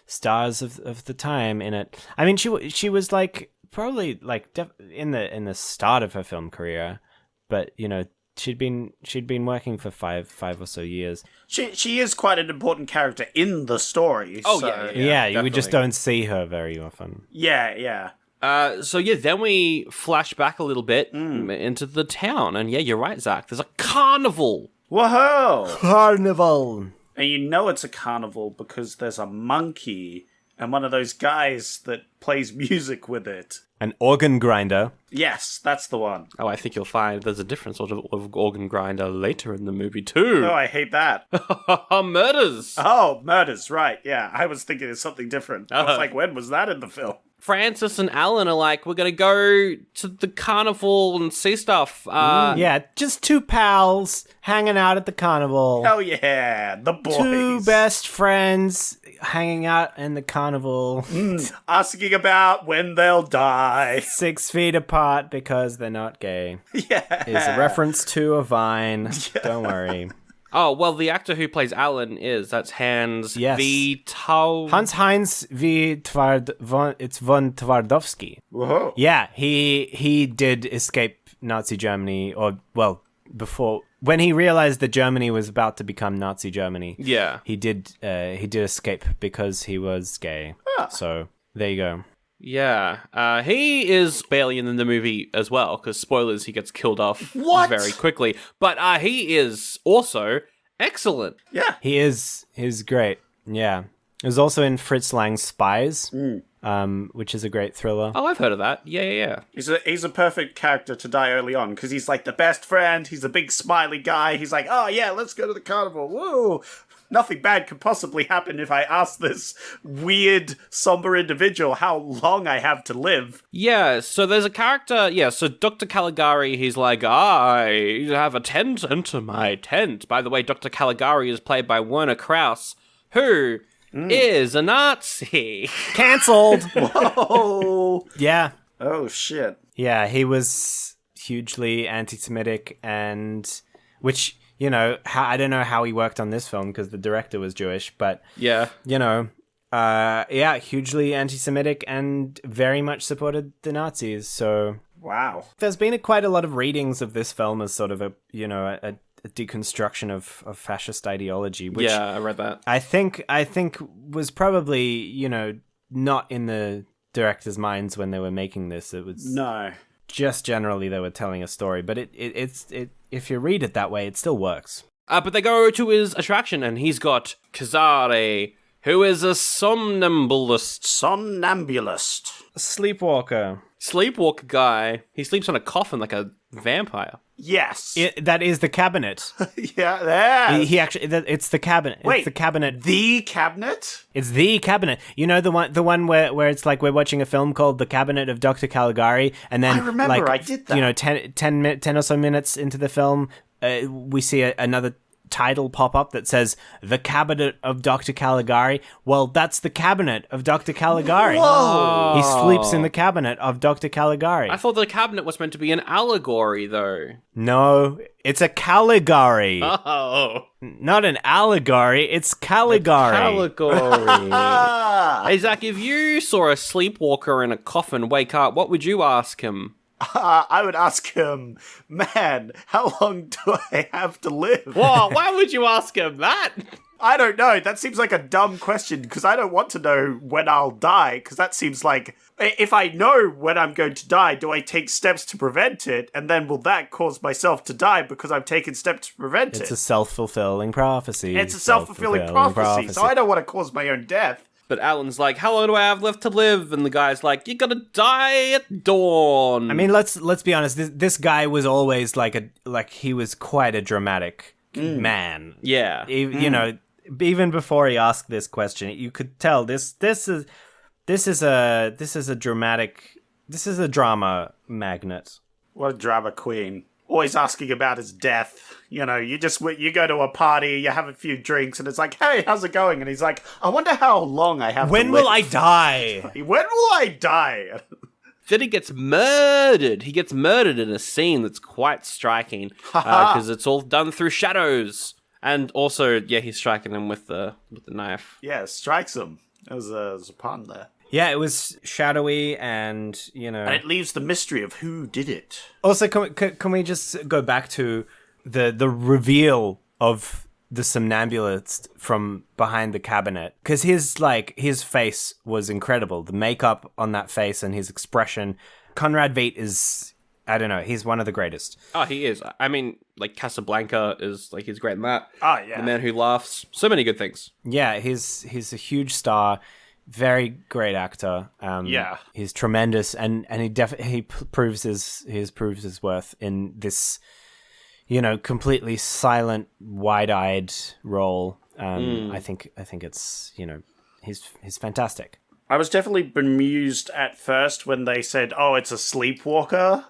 stars of the time in it. I mean, she was like probably like in the start of her film career, but she'd been working for five or so years. She is quite an important character in the story. Oh, so. yeah. We just don't see her very often. Yeah. Then we flash back a little bit into the town, and yeah, you're right, Zach. There's a carnival. Whoa! Carnival. And you know it's a carnival because there's a monkey and one of those guys that plays music with it. An organ grinder. Yes, that's the one. Oh, I think you'll find there's a different sort of organ grinder later in the movie too. Oh, I hate that. Murders. Oh, murders, right. Yeah, I was thinking of something different. I was like, when was that in the film? Francis and Alan are like, we're going to go to the carnival and see stuff. Yeah, just two pals hanging out at the carnival. Hell yeah, the boys. Two best friends hanging out in the carnival, Asking about when they'll die. 6 feet apart because they're not gay. Yeah. Is a reference to a vine. Don't worry. Oh, well, the actor who plays Alan that's Hans Yes. V. Tau. Hans-Heinz V. It's von Twardowski. Whoa. Yeah, he did escape Nazi Germany, or, well, before... When he realized that Germany was about to become Nazi Germany, Yeah. he did escape because he was gay. So, there you go. Yeah. He is barely in the movie as well, because spoilers, he gets killed off very quickly. But he is also excellent. Yeah. He's great. Yeah. He was also in Fritz Lang's Spies, which is a great thriller. Oh, I've heard of that. Yeah. He's a perfect character to die early on because he's like the best friend. He's a big smiley guy. He's like, oh yeah, let's go to the carnival. Woo! Nothing bad could possibly happen if I ask this weird, somber individual how long I have to live. Yeah, so there's a character, so Dr. Caligari, he's like, I have a tent, enter my tent. By the way, Dr. Caligari is played by Werner Krauss, who is a Nazi. Cancelled! Oh. Yeah. Oh, shit. Yeah, he was hugely anti-Semitic, and... Which... You know, I don't know how he worked on this film because the director was Jewish, but, Yeah. you know, hugely anti-Semitic and very much supported the Nazis. So Wow. there's been quite a lot of readings of this film as sort of a deconstruction of fascist ideology, which Yeah, I read that. I think was probably, you know, not in the director's minds when they were making this. It was No. just generally they were telling a story, but it's if you read it that way, it still works. But they go to his attraction, and he's got Kazare, who is a somnambulist. Somnambulist. Sleepwalker. Sleepwalker guy. He sleeps on a coffin like a vampire. Yes. That is the cabinet. Yeah, there. He actually, it's the cabinet. Wait, it's the cabinet. The cabinet? It's the cabinet. You know the one where it's like we're watching a film called The Cabinet of Dr. Caligari, and then I remember, like, I did that. You know, 10 or so minutes into the film, we see another title pop up that says The Cabinet of Dr. Caligari. Well, that's the cabinet of Dr. Caligari. Whoa. He sleeps in the cabinet of Dr. Caligari. I thought the cabinet was meant to be an allegory, though. No, it's a Caligari. Oh. Not an allegory, it's Caligari. Allegory. Ah. Hey, Zach, if you saw a sleepwalker in a coffin wake up, what would you ask him? I would ask him, man, how long do I have to live? Whoa, why would you ask him that? I don't know. That seems like a dumb question because I don't want to know when I'll die because that seems like if I know when I'm going to die, do I take steps to prevent it? And then will that cause myself to die because I've taken steps to prevent It's it? a self-fulfilling prophecy. It's a self-fulfilling prophecy, so I don't want to cause my own death. But Alan's like, how long do I have left to live? And the guy's like, you're gonna die at dawn. I mean, let's be honest. This guy was always like he was quite a dramatic man. yeah. You know, even before he asked this question, you could tell this is a drama magnet. What a drama queen. Always asking about his death. You know, you go to a party, you have a few drinks, and it's like, hey, how's it going? And he's like, I wonder how long I have to live. When will I die? When will I die? Then he gets murdered. He gets murdered in a scene that's quite striking because it's all done through shadows. And also, yeah, he's striking him with the knife. Yeah, strikes him. There was a pun there. Yeah, it was shadowy, and you know, And it leaves the mystery of who did it. Also, can we just go back to the reveal of the somnambulist from behind the cabinet? Because his face was incredible. The makeup on that face and his expression. Conrad Veidt is, I don't know, he's one of the greatest. Oh, he is. I mean, like Casablanca is like he's great in that. Oh, yeah. The Man Who Laughs. So many good things. Yeah, he's a huge star. Very great actor. Yeah, he's tremendous, and he proves his worth in this, you know, completely silent, wide-eyed role. I think it's, you know, he's fantastic. I was definitely bemused at first when they said, "Oh, it's a sleepwalker,"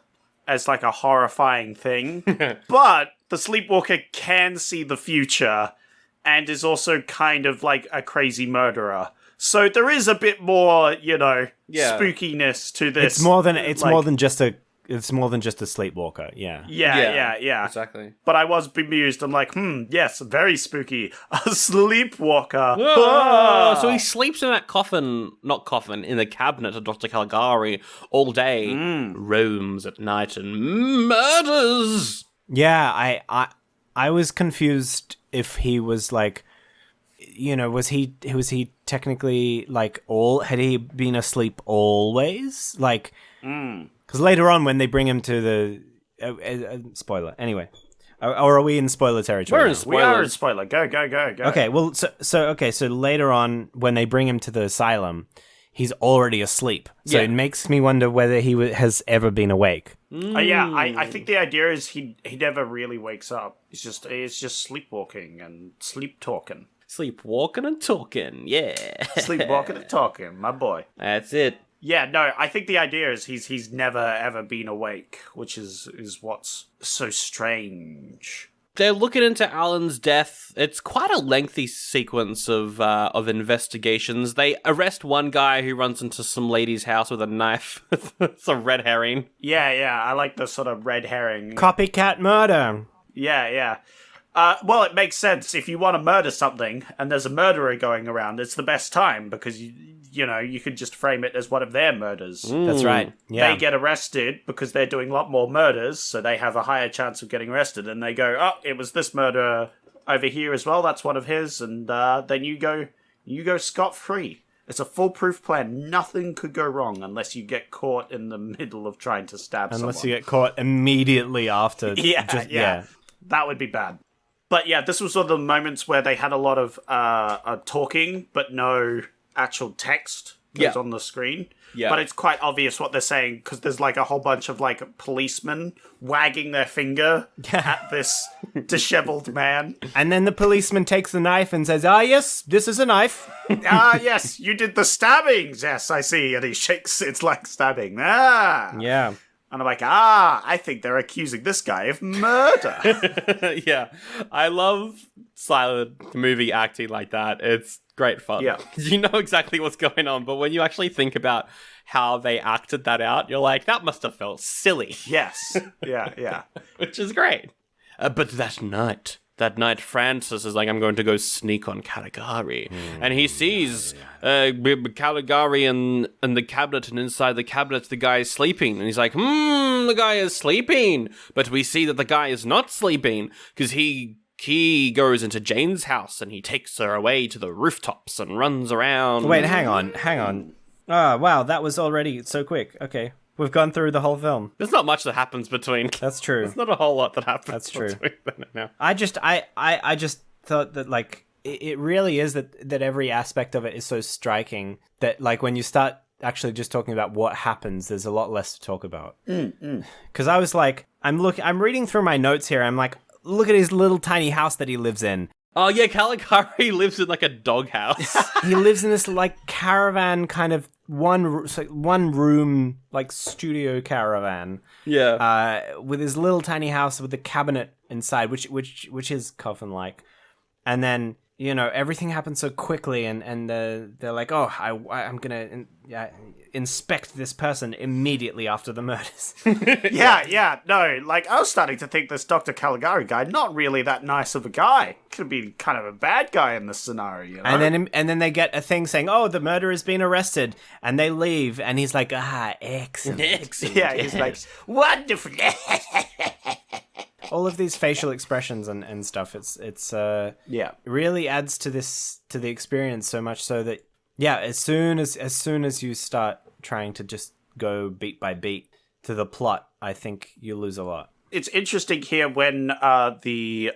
as like a horrifying thing. But the sleepwalker can see the future. and is also kind of like a crazy murderer. So there is a bit more, spookiness to this. It's more than just a sleepwalker. Yeah. Yeah. Exactly. But I was bemused. I'm like, yes, very spooky. A sleepwalker. So he sleeps in that in the cabinet of Dr. Caligari all day, roams at night and murders. Yeah, I was confused if he was like, was he technically like had he been asleep always? Like, because later on when they bring him to the spoiler. Anyway, or are we in spoiler territory? We're in now? spoilers. We are in spoiler. Go. Okay, well, so later on when they bring him to the asylum, he's already asleep. So it makes me wonder whether he has ever been awake. I think the idea is he never really wakes up. It's just sleepwalking and sleep talking. Sleepwalking and talking, yeah. Sleepwalking and talking, my boy. That's it. Yeah, no, I think the idea is he's never ever been awake, which is what's so strange. They're looking into Alan's death. It's quite a lengthy sequence of investigations. They arrest one guy who runs into some lady's house with a knife. It's a red herring. Yeah, I like the sort of red herring. Copycat murder. Yeah. Well, it makes sense. If you want to murder something and there's a murderer going around, it's the best time because, you could just frame it as one of their murders. That's right. Yeah. They get arrested because they're doing a lot more murders, so they have a higher chance of getting arrested. And they go, oh, it was this murderer over here as well. That's one of his. And then you go scot-free. It's a foolproof plan. Nothing could go wrong unless you get caught in the middle of trying to stab someone. Unless you get caught immediately after. Yeah. That would be bad. But yeah, this was one of the moments where they had a lot of talking, but no actual text goes on the screen. Yeah. But it's quite obvious what they're saying, because there's like a whole bunch of like policemen wagging their finger at this disheveled man. And then the policeman takes the knife and says, yes, this is a knife. Yes, you did the stabbings. Yes, I see. And he shakes, it's like stabbing. Yeah. And I'm like, I think they're accusing this guy of murder. Yeah. I love silent movie acting like that. It's great fun. Yeah. You know exactly what's going on, but when you actually think about how they acted that out, you're like, that must have felt silly. Yes. Yeah. Which is great. But that night, Francis is like, I'm going to go sneak on Caligari. And he sees Caligari in the cabinet, and inside the cabinet, the guy is sleeping. And he's like, the guy is sleeping. But we see that the guy is not sleeping, because he goes into Jane's house, and he takes her away to the rooftops and runs around. Wait, hang on. Oh, wow, that was already so quick. Okay. We've gone through the whole film. There's not much that happens between. That's true. There's not a whole lot that happens. That's true. Now. I just thought that like it really is that every aspect of it is so striking that like when you start actually just talking about what happens, there's a lot less to talk about. Because I was like, I'm reading through my notes here. I'm like, look at his little tiny house that he lives in. Oh yeah, Caligari lives in like a doghouse. He lives in this like caravan kind of one room like studio caravan. Yeah. With his little tiny house with the cabinet inside, which is coffin like, and then everything happens so quickly, and they're like, oh, I'm gonna inspect this person immediately after the murders. Yeah. No, like I was starting to think this Dr. Caligari guy not really that nice of a guy. Could be kind of a bad guy in this scenario. And then they get a thing saying, oh, the murderer's been arrested, and they leave, and he's like, excellent. Yeah, he's like, wonderful. All of these facial expressions and stuff, it's really adds to the experience so much so that as soon as you start trying to just go beat by beat to the plot, I think you lose a lot. It's interesting here when the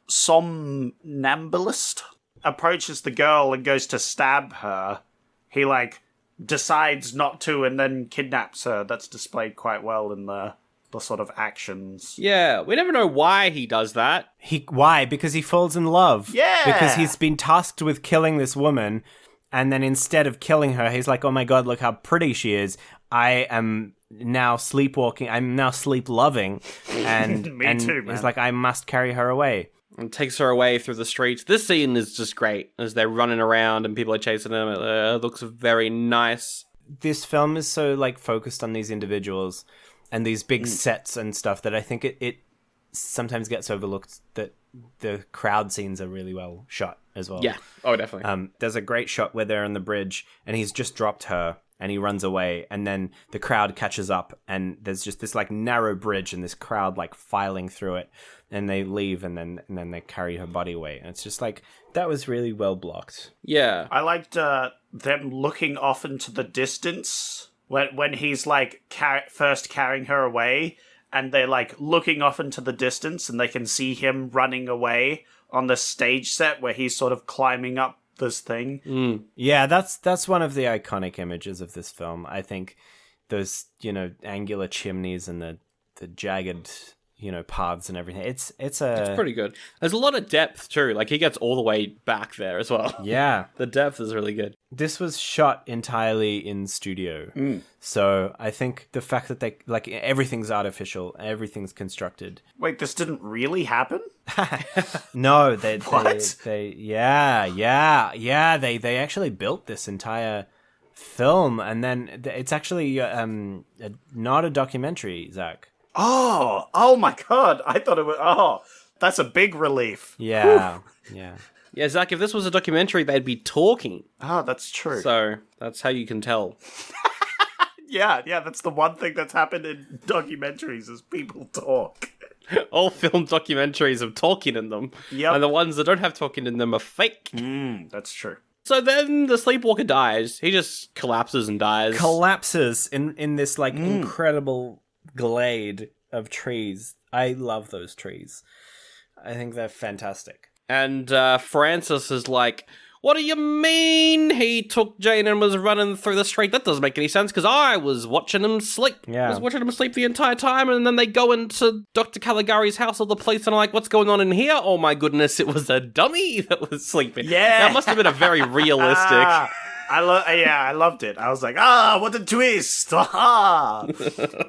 somnambulist approaches the girl and goes to stab her. He like decides not to and then kidnaps her. That's displayed quite well in the sort of actions. Yeah, we never know why he does that. Why? Because he falls in love. Yeah! Because he's been tasked with killing this woman, and then instead of killing her, he's like, oh my god, look how pretty she is. I am now sleepwalking. I'm now sleep-loving. And Me too, man. He's like, I must carry her away. and takes her away through the streets. This scene is just great as they're running around and people are chasing them. It looks very nice. This film is so like focused on these individuals and these big sets and stuff that I think it sometimes gets overlooked that the crowd scenes are really well shot as well. Yeah. Oh, definitely. There's a great shot where they're on the bridge and he's just dropped her and he runs away, and then the crowd catches up and there's just this like narrow bridge and this crowd like filing through it, and they leave and then they carry her body away, and it's just like that was really well blocked. Yeah. I liked them looking off into the distance when he's like first carrying her away, and they're like looking off into the distance and they can see him running away on the stage set where he's sort of climbing up this thing. Yeah, that's one of the iconic images of this film. I think those, angular chimneys and the jagged, paths and everything. It's pretty good. There's a lot of depth too. Like he gets all the way back there as well. Yeah. The depth is really good. This was shot entirely in studio. So I think the fact that they like everything's artificial, everything's constructed. Wait, this didn't really happen? No, they What? they actually built this entire film, and then it's actually not a documentary, Zach. Oh my god. I thought it was... that's a big relief. Yeah, yeah. Yeah, Zach, if this was a documentary, they'd be talking. Oh, that's true. So that's how you can tell. Yeah, that's the one thing that's happened in documentaries is people talk. All film documentaries have talking in them. Yep. And the ones that don't have talking in them are fake. That's true. So then the sleepwalker dies. He just collapses and dies. Collapses in this like incredible glade of trees. I love those trees. I think they're fantastic. And Francis is like, what do you mean he took Jane and was running through the street? That doesn't make any sense because I was watching him sleep. Yeah. I was watching him sleep the entire time, and then they go into Dr. Caligari's house or the police and are like, what's going on in here? Oh my goodness, it was a dummy that was sleeping. Yeah. That must have been a very realistic... I loved it. I was like, what a twist!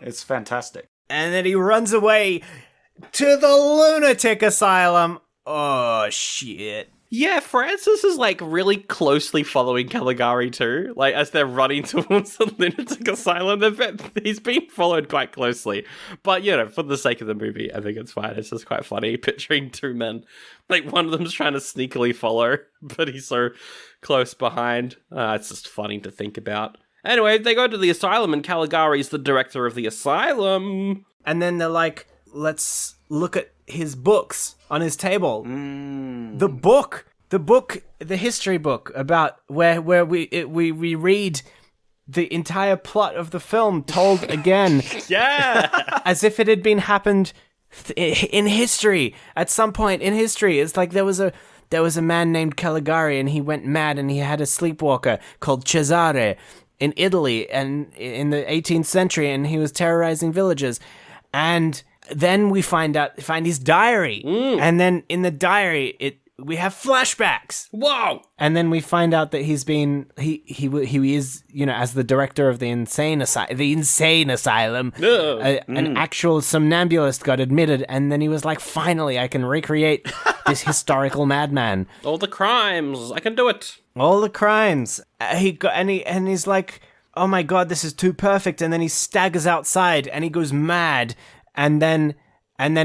It's fantastic. And then he runs away to the lunatic asylum. Oh, shit. Yeah, Francis is like really closely following Caligari too. Like as they're running towards the lunatic asylum, he's being followed quite closely. But for the sake of the movie, I think it's fine. It's just quite funny picturing two men. Like one of them's trying to sneakily follow, but he's so close behind. It's just funny to think about. Anyway, they go to the asylum and Caligari's the director of the asylum. And then they're like, let's look at his books on his table. The history book about where we read the entire plot of the film told again. Yeah. As if it had been happened in history at some point in history. It's like there was a man named Caligari and he went mad and he had a sleepwalker called Cesare in Italy and in the 18th century, and he was terrorizing villages. And then we find his diary, and then in the diary we have flashbacks. Whoa! And then we find out that he is as the director of the insane asylum. An actual somnambulist got admitted, and then he was like, finally, I can recreate this historical madman. All the crimes, I can do it. All the crimes. He's like, oh my god, this is too perfect. And then he staggers outside and he goes mad. And then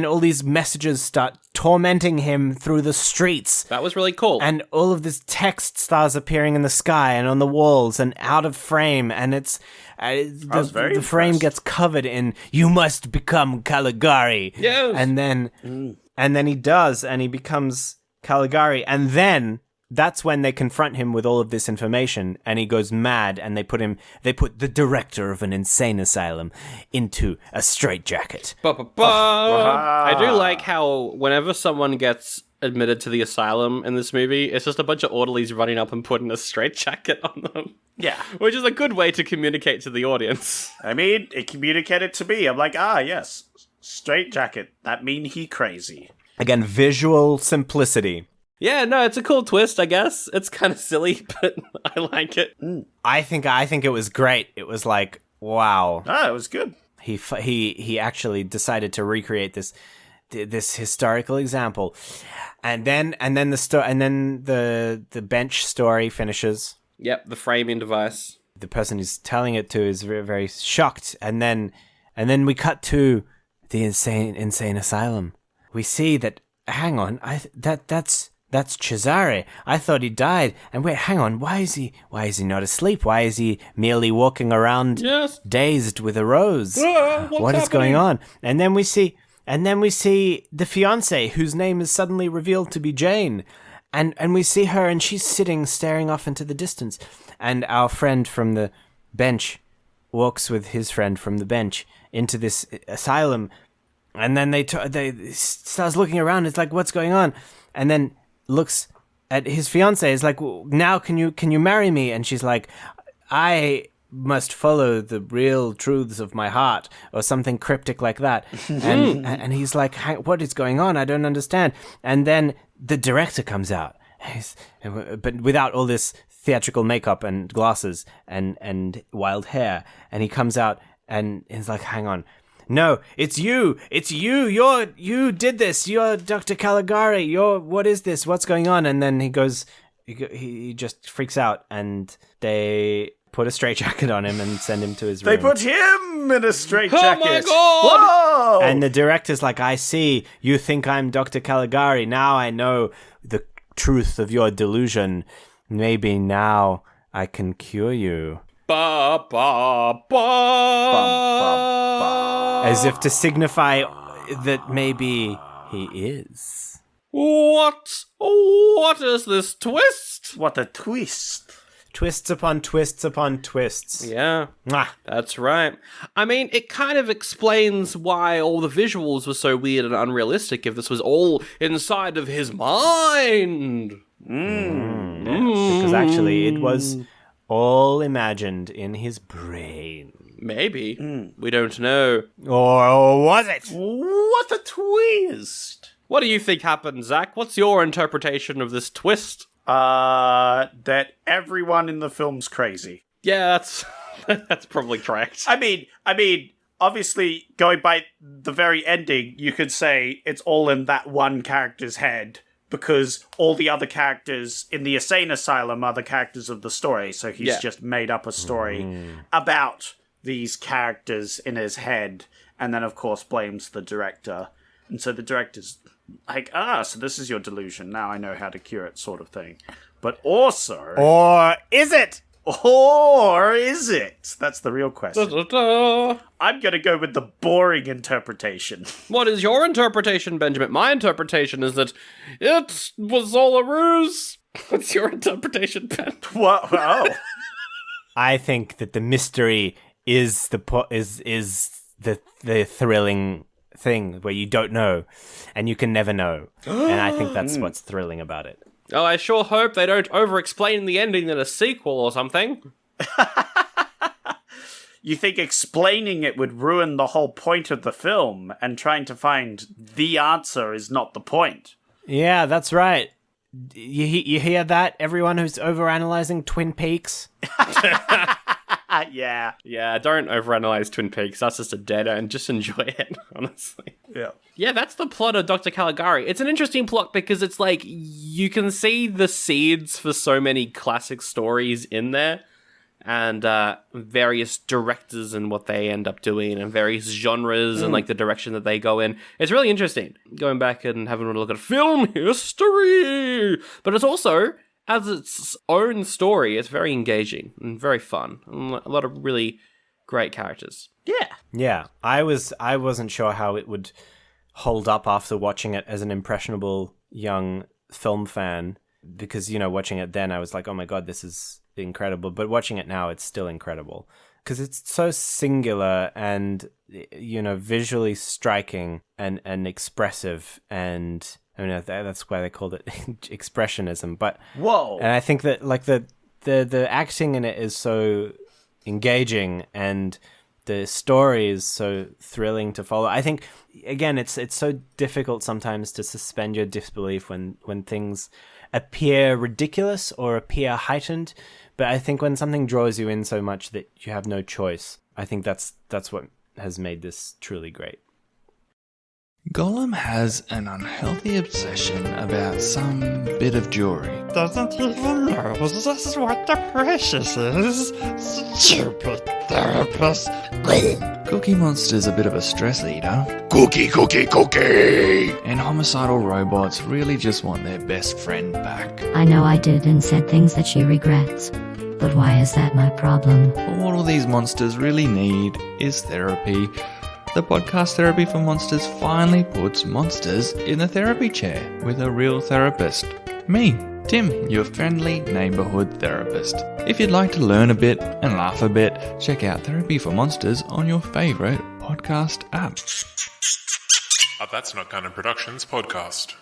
all these messages start tormenting him through the streets. That was really cool. And all of this text starts appearing in the sky and on the walls and out of frame. And it's the frame gets covered in "You must become Caligari." Yes. And then he does, and he becomes Caligari. And then that's when they confront him with all of this information, and he goes mad, and they put the director of an insane asylum into a straitjacket. I do like how whenever someone gets admitted to the asylum in this movie, it's just a bunch of orderlies running up and putting a straitjacket on them. Yeah. Which is a good way to communicate to the audience. I mean, it communicated to me. I'm like, yes, straitjacket. That mean he crazy. Again, visual simplicity. Yeah, no, it's a cool twist, I guess. It's kind of silly, but I like it. I think it was great. It was like, wow. It was good. He actually decided to recreate this this historical example, and then the bench story finishes. Yep, the framing device. The person who's telling it to is very, very shocked, and then we cut to the insane asylum. We see that. Hang on, that's Cesare. I thought he died. And wait, hang on, why is he not asleep? Why is he merely walking around dazed with a rose? What is going on? And then we see the fiancée, whose name is suddenly revealed to be Jane. And we see her, and she's sitting, staring off into the distance. And our friend from the bench walks with his friend from the bench into this asylum. And then they starts looking around. It's like, what's going on? And then looks at his fiancée. Is like, well, now can you marry me? And she's like, I must follow the real truths of my heart, or something cryptic like that. and he's like, what is going on? I don't understand. And then the director comes out, but without all this theatrical makeup and glasses and wild hair. And he comes out and he's like, hang on. No, it's you. You did this. You're Dr. Caligari. What is this? What's going on? And then he just freaks out, and they put a straitjacket on him and send him to his room. They put him in a straitjacket. Oh my god! Whoa! And the director's like, I see. You think I'm Dr. Caligari. Now I know the truth of your delusion. Maybe now I can cure you. Ba, ba, ba. As if to signify that maybe he is. What is this twist? What a twist. Twists upon twists upon twists. Yeah, Mwah. that's right. I mean, it kind of explains why all the visuals were so weird and unrealistic if this was all inside of his mind. Because actually it was all imagined in his brain. Maybe. We don't know. Or was it? What a twist. What do you think happened, Zach? What's your interpretation of this twist? That everyone in the film's crazy. Yeah, that's probably correct. I mean, obviously, going by the very ending, you could say it's all in that one character's head, because all the other characters in the insane asylum are the characters of the story, so he's just made up a story about these characters in his head, and then, of course, blames the director. And so the director's like, so this is your delusion, now I know how to cure it, sort of thing. But also... Or is it? Or is it? That's the real question. Da-da-da. I'm going to go with the boring interpretation. What is your interpretation, Benjamin? My interpretation is that it was all a ruse. What's your interpretation, Ben? What? Oh. I think that the mystery is the thrilling thing where you don't know and you can never know. And I think that's what's thrilling about it. Oh, I sure hope they don't over-explain the ending in a sequel or something. You think explaining it would ruin the whole point of the film, and trying to find the answer is not the point. Yeah, that's right. You hear that, everyone who's overanalyzing Twin Peaks? Yeah. Yeah, don't overanalyze Twin Peaks. That's just a dead end. Just enjoy it, honestly. Yeah. Yeah, that's the plot of Dr. Caligari. It's an interesting plot because it's like, you can see the seeds for so many classic stories in there, and various directors and what they end up doing, and various genres and like the direction that they go in. It's really interesting going back and having a look at film history. But it's also, as its own story, it's very engaging and very fun, and a lot of really great characters. Yeah, I wasn't sure how it would hold up after watching it as an impressionable young film fan, because, you know, watching it then I was like, oh my god, this is incredible. But watching it now, it's still incredible because it's so singular and, you know, visually striking and expressive, and I mean that's why they called it expressionism. But Whoa. and I think that like the acting in it is so engaging, and the story is so thrilling to follow. I think, again, it's so difficult sometimes to suspend your disbelief when things appear ridiculous or appear heightened. But I think when something draws you in so much that you have no choice, I think that's what has made this truly great. Gollum has an unhealthy obsession about some bit of jewelry. Doesn't even know just what the precious is. Stupid therapist. Cookie Monster's a bit of a stress eater. Cookie, cookie, cookie! And homicidal robots really just want their best friend back. I know I did and said things that she regrets. But why is that my problem? But what all these monsters really need is therapy. The podcast Therapy for Monsters finally puts monsters in the therapy chair with a real therapist. Me, Tim, your friendly neighborhood therapist. If you'd like to learn a bit and laugh a bit, check out Therapy for Monsters on your favorite podcast app. That's Not Canon Productions podcast.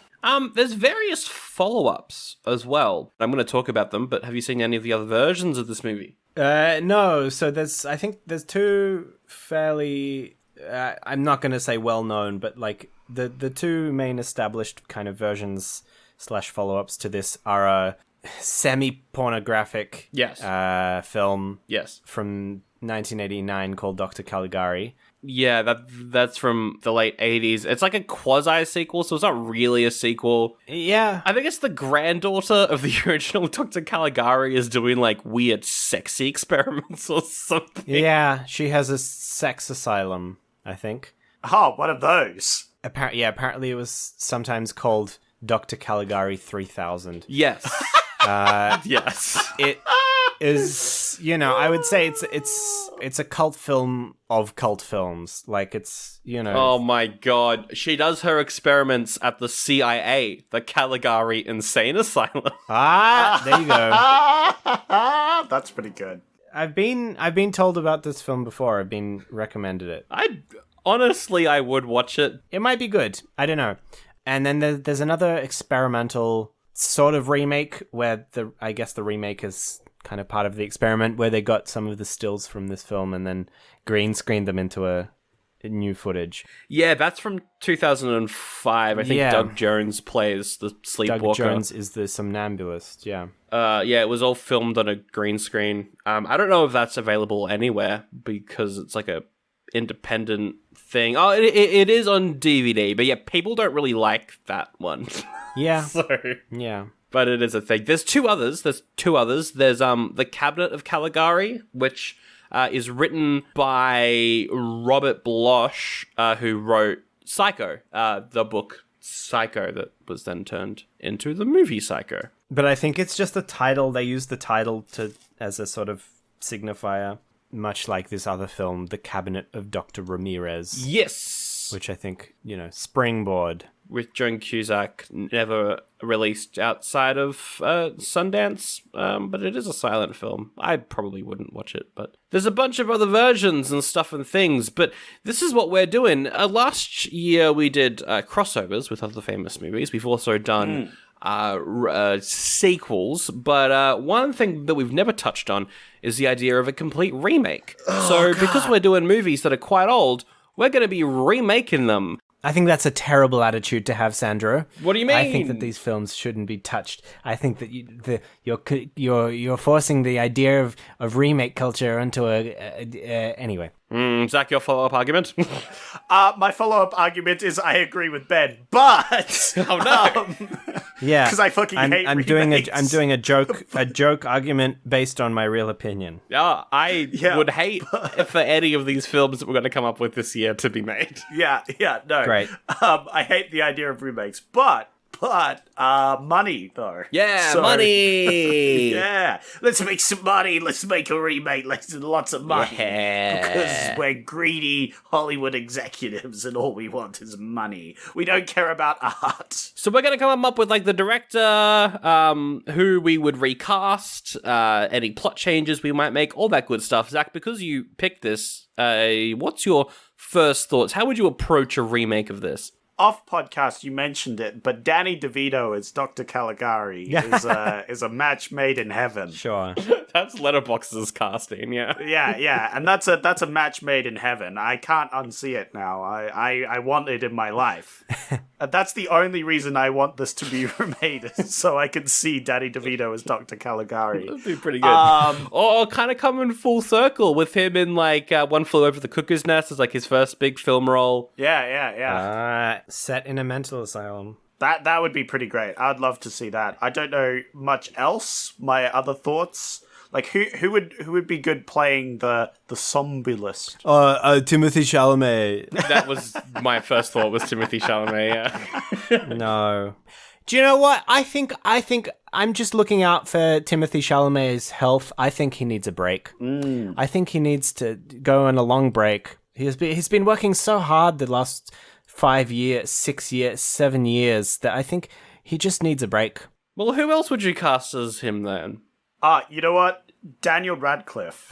There's various follow-ups as well. I'm going to talk about them, but have you seen any of the other versions of this movie? No. So I think there's two fairly, I'm not going to say well-known, but like the two main established kind of versions / follow-ups to this are a semi-pornographic film from 1989 called Dr. Caligari. Yeah, that's from the late 80s. It's like a quasi-sequel, so it's not really a sequel. Yeah. I think it's the granddaughter of the original Dr. Caligari is doing, like, weird sexy experiments or something. Yeah, she has a sex asylum, I think. Oh, one of those. Apparently it was sometimes called Dr. Caligari 3000. Yes. Yes. It is, I would say it's a cult film of cult films. Like, it's, Oh my god. She does her experiments at the CIA, the Caligari Insane Asylum. There you go. That's pretty good. I've been told about this film before. I've been recommended it. Honestly, I would watch it. It might be good. I don't know. And then there's another experimental sort of remake where I guess the remake is kind of part of the experiment, where they got some of the stills from this film and then green screened them into a new footage. Yeah, that's from 2005. I think Doug Jones plays the sleepwalker. Doug Jones is the somnambulist, yeah. Yeah, it was all filmed on a green screen. I don't know if that's available anywhere because it's like a independent thing. Oh, it is on DVD, but yeah, people don't really like that one. Yeah. Yeah. But it is a thing. There's two others. There's The Cabinet of Caligari, which is written by Robert Bloch, who wrote Psycho, the book Psycho that was then turned into the movie Psycho. But I think it's just the title. They use the title as a sort of signifier, much like this other film, The Cabinet of Dr. Ramirez. Yes! Which I think, springboard. With Joan Cusack, never released outside of Sundance, but it is a silent film. I probably wouldn't watch it, but there's a bunch of other versions and stuff and things, but this is what we're doing. Last year we did crossovers with other famous movies. We've also done sequels, but one thing that we've never touched on is the idea of a complete remake. Because we're doing movies that are quite old, we're going to be remaking them. I think that's a terrible attitude to have, Sandro. What do you mean? I think that these films shouldn't be touched. I think that you're forcing the idea of remake culture into anyway. Zach, your follow-up argument? My follow-up argument is I agree with Ben, but oh no, yeah, because I fucking hate remakes. I'm doing a joke argument based on my real opinion. Yeah, I would hate for any of these films that we're going to come up with this year to be made. Yeah, no, great. I hate the idea of remakes, but money though. Yeah, money. Yeah, let's make some money. Let's make a remake. Let's lots of money. Yeah. Because we're greedy Hollywood executives, and all we want is money. We don't care about art. So we're gonna come up with like the director, who we would recast, any plot changes we might make, all that good stuff. Zach, because you picked this, what's your first thoughts? How would you approach a remake of this? Off podcast, you mentioned it, but Danny DeVito as Dr. Caligari is a match made in heaven. Sure. That's Letterboxd's casting, yeah. Yeah, and that's a match made in heaven. I can't unsee it now. I want it in my life. And that's the only reason I want this to be remade, so I can see Danny DeVito as Dr. Caligari. That'd be pretty good. Or kind of coming full circle with him in like One Flew Over the Cuckoo's Nest as like his first big film role. Yeah. Set in a mental asylum. That would be pretty great. I'd love to see that. I don't know much else. My other thoughts, like who would be good playing the somnambulist? Timothy Chalamet. That was my first thought, was Timothy Chalamet, yeah. No. Do you know what? I think I'm just looking out for Timothy Chalamet's health. I think he needs a break. I think he needs to go on a long break. He's been working so hard the last 5 years, 6 years, 7 years that I think he just needs a break. Well, who else would you cast as him then? You know what? Daniel Radcliffe.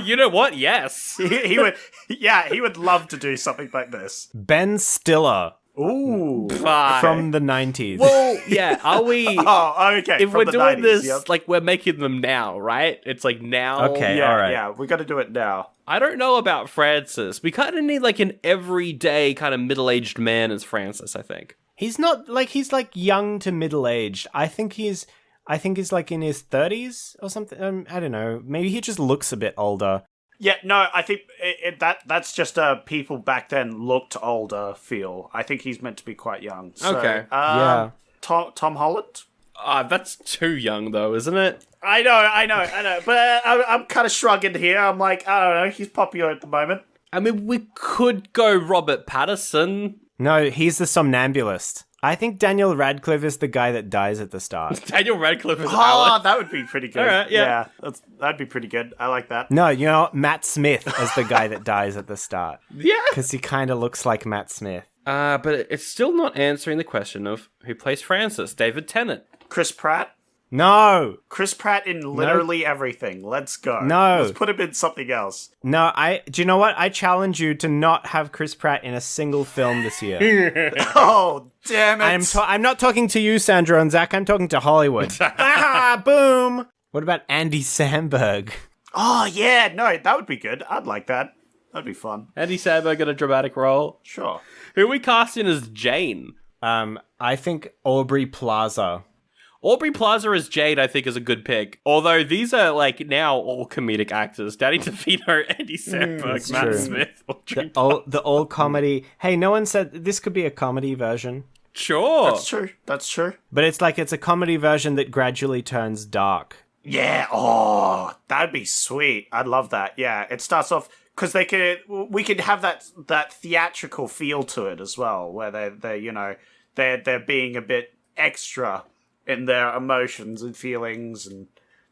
You know what? Yes. he would. Yeah, he would love to do something like this. Ben Stiller. Ooh. From the 90s. Well, yeah, are we... Oh, okay. If from we're the doing 90s, this, yep. like, we're making them now, right? It's like now... Okay, Yeah, all right. yeah, we got to do it now. I don't know about Francis. We kind of need, like, an everyday kind of middle-aged man as Francis, I think. He's not, like, he's, like, young to middle-aged. I think he's like in his 30s or something. I don't know. Maybe he just looks a bit older. Yeah, no, I think that's just people back then looked older feel. I think he's meant to be quite young. So, Okay. Yeah. Tom Holland? That's too young, though, isn't it? I know. But I'm kind of shrugging here. I'm like, I don't know. He's popular at the moment. I mean, we could go Robert Pattinson. No, he's the somnambulist. I think Daniel Radcliffe is the guy that dies at the start. Daniel Radcliffe is Oh, Alan. that would be pretty good. All right, yeah. That'd be pretty good. I like that. No, you know, Matt Smith as the guy that dies at the start. Yeah. Because he kind of looks like Matt Smith. But it's still not answering the question of who plays Francis. David Tennant. Chris Pratt? No! Chris Pratt in literally everything. Let's go. No. Let's put him in something else. No, do you know what? I challenge you to not have Chris Pratt in a single film this year. Oh, damn it. I'm not talking to you, Sandra and Zach. I'm talking to Hollywood. Boom! What about Andy Samberg? Oh, yeah. No, that would be good. I'd like that. That'd be fun. Andy Samberg in a dramatic role. Sure. Who are we casting as Jane? I think Aubrey Plaza. Aubrey Plaza as Jade, I think, is a good pick. Although these are, like, now all comedic actors. Danny DeVito, Andy Samberg, Matt true. Smith. The old comedy. Hey, no one said this could be a comedy version. Sure. That's true. But it's a comedy version that gradually turns dark. Yeah. Oh, that'd be sweet. I'd love that. Yeah. It starts off because we could have that theatrical feel to it as well, where they're being a bit extra in their emotions and feelings and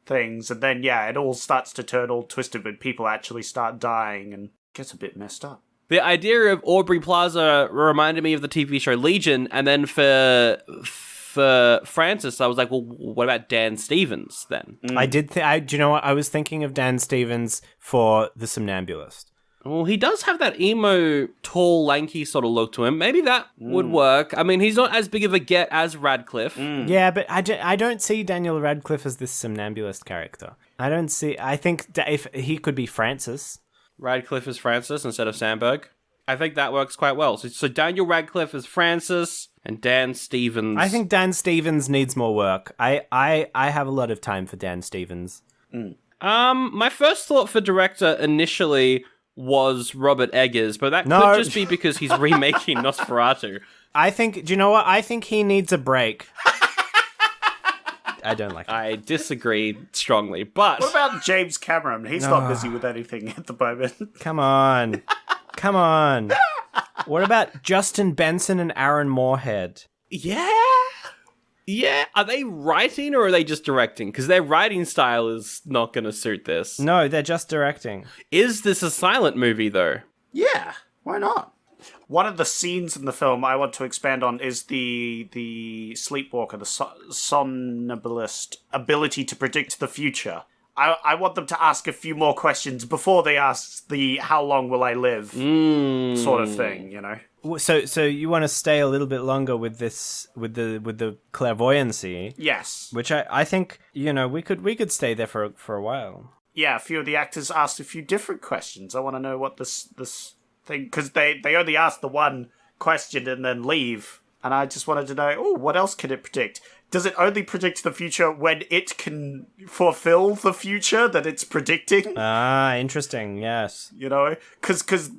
things, and then it all starts to turn all twisted when people actually start dying and gets a bit messed up. The idea of Aubrey Plaza reminded me of the TV show Legion, and then for Francis, I was like, well, what about Dan Stevens then? I did. Do you know what? I was thinking of Dan Stevens for The Somnambulist. Well, he does have that emo, tall, lanky sort of look to him. Maybe that would work. I mean, he's not as big of a get as Radcliffe. Yeah, but I don't see Daniel Radcliffe as this somnambulist character. I think if he could be Francis. Radcliffe is Francis instead of Samberg. I think that works quite well. So Daniel Radcliffe is Francis and Dan Stevens. I think Dan Stevens needs more work. I have a lot of time for Dan Stevens. My first thought for director initially was Robert Eggers, but that could just be because he's remaking Nosferatu. Do you know what? I think he needs a break. I don't like it. I disagree strongly, but... What about James Cameron? He's not busy with anything at the moment. Come on. What about Justin Benson and Aaron Moorhead? Yeah. Are they writing or are they just directing? Because their writing style is not going to suit this. No, they're just directing. Is this a silent movie, though? Yeah, why not? One of the scenes in the film I want to expand on is the sleepwalker, the somnambulist ability to predict the future. I want them to ask a few more questions before they ask the how long will I live sort of thing, So you want to stay a little bit longer with this, with the clairvoyancy? Yes. Which I think, we could stay there for a while. Yeah, a few of the actors asked a few different questions. I want to know what this thing, because they only asked the one question and then leave, and I just wanted to know, what else can it predict? Does it only predict the future when it can fulfill the future that it's predicting? Ah, interesting, yes. Because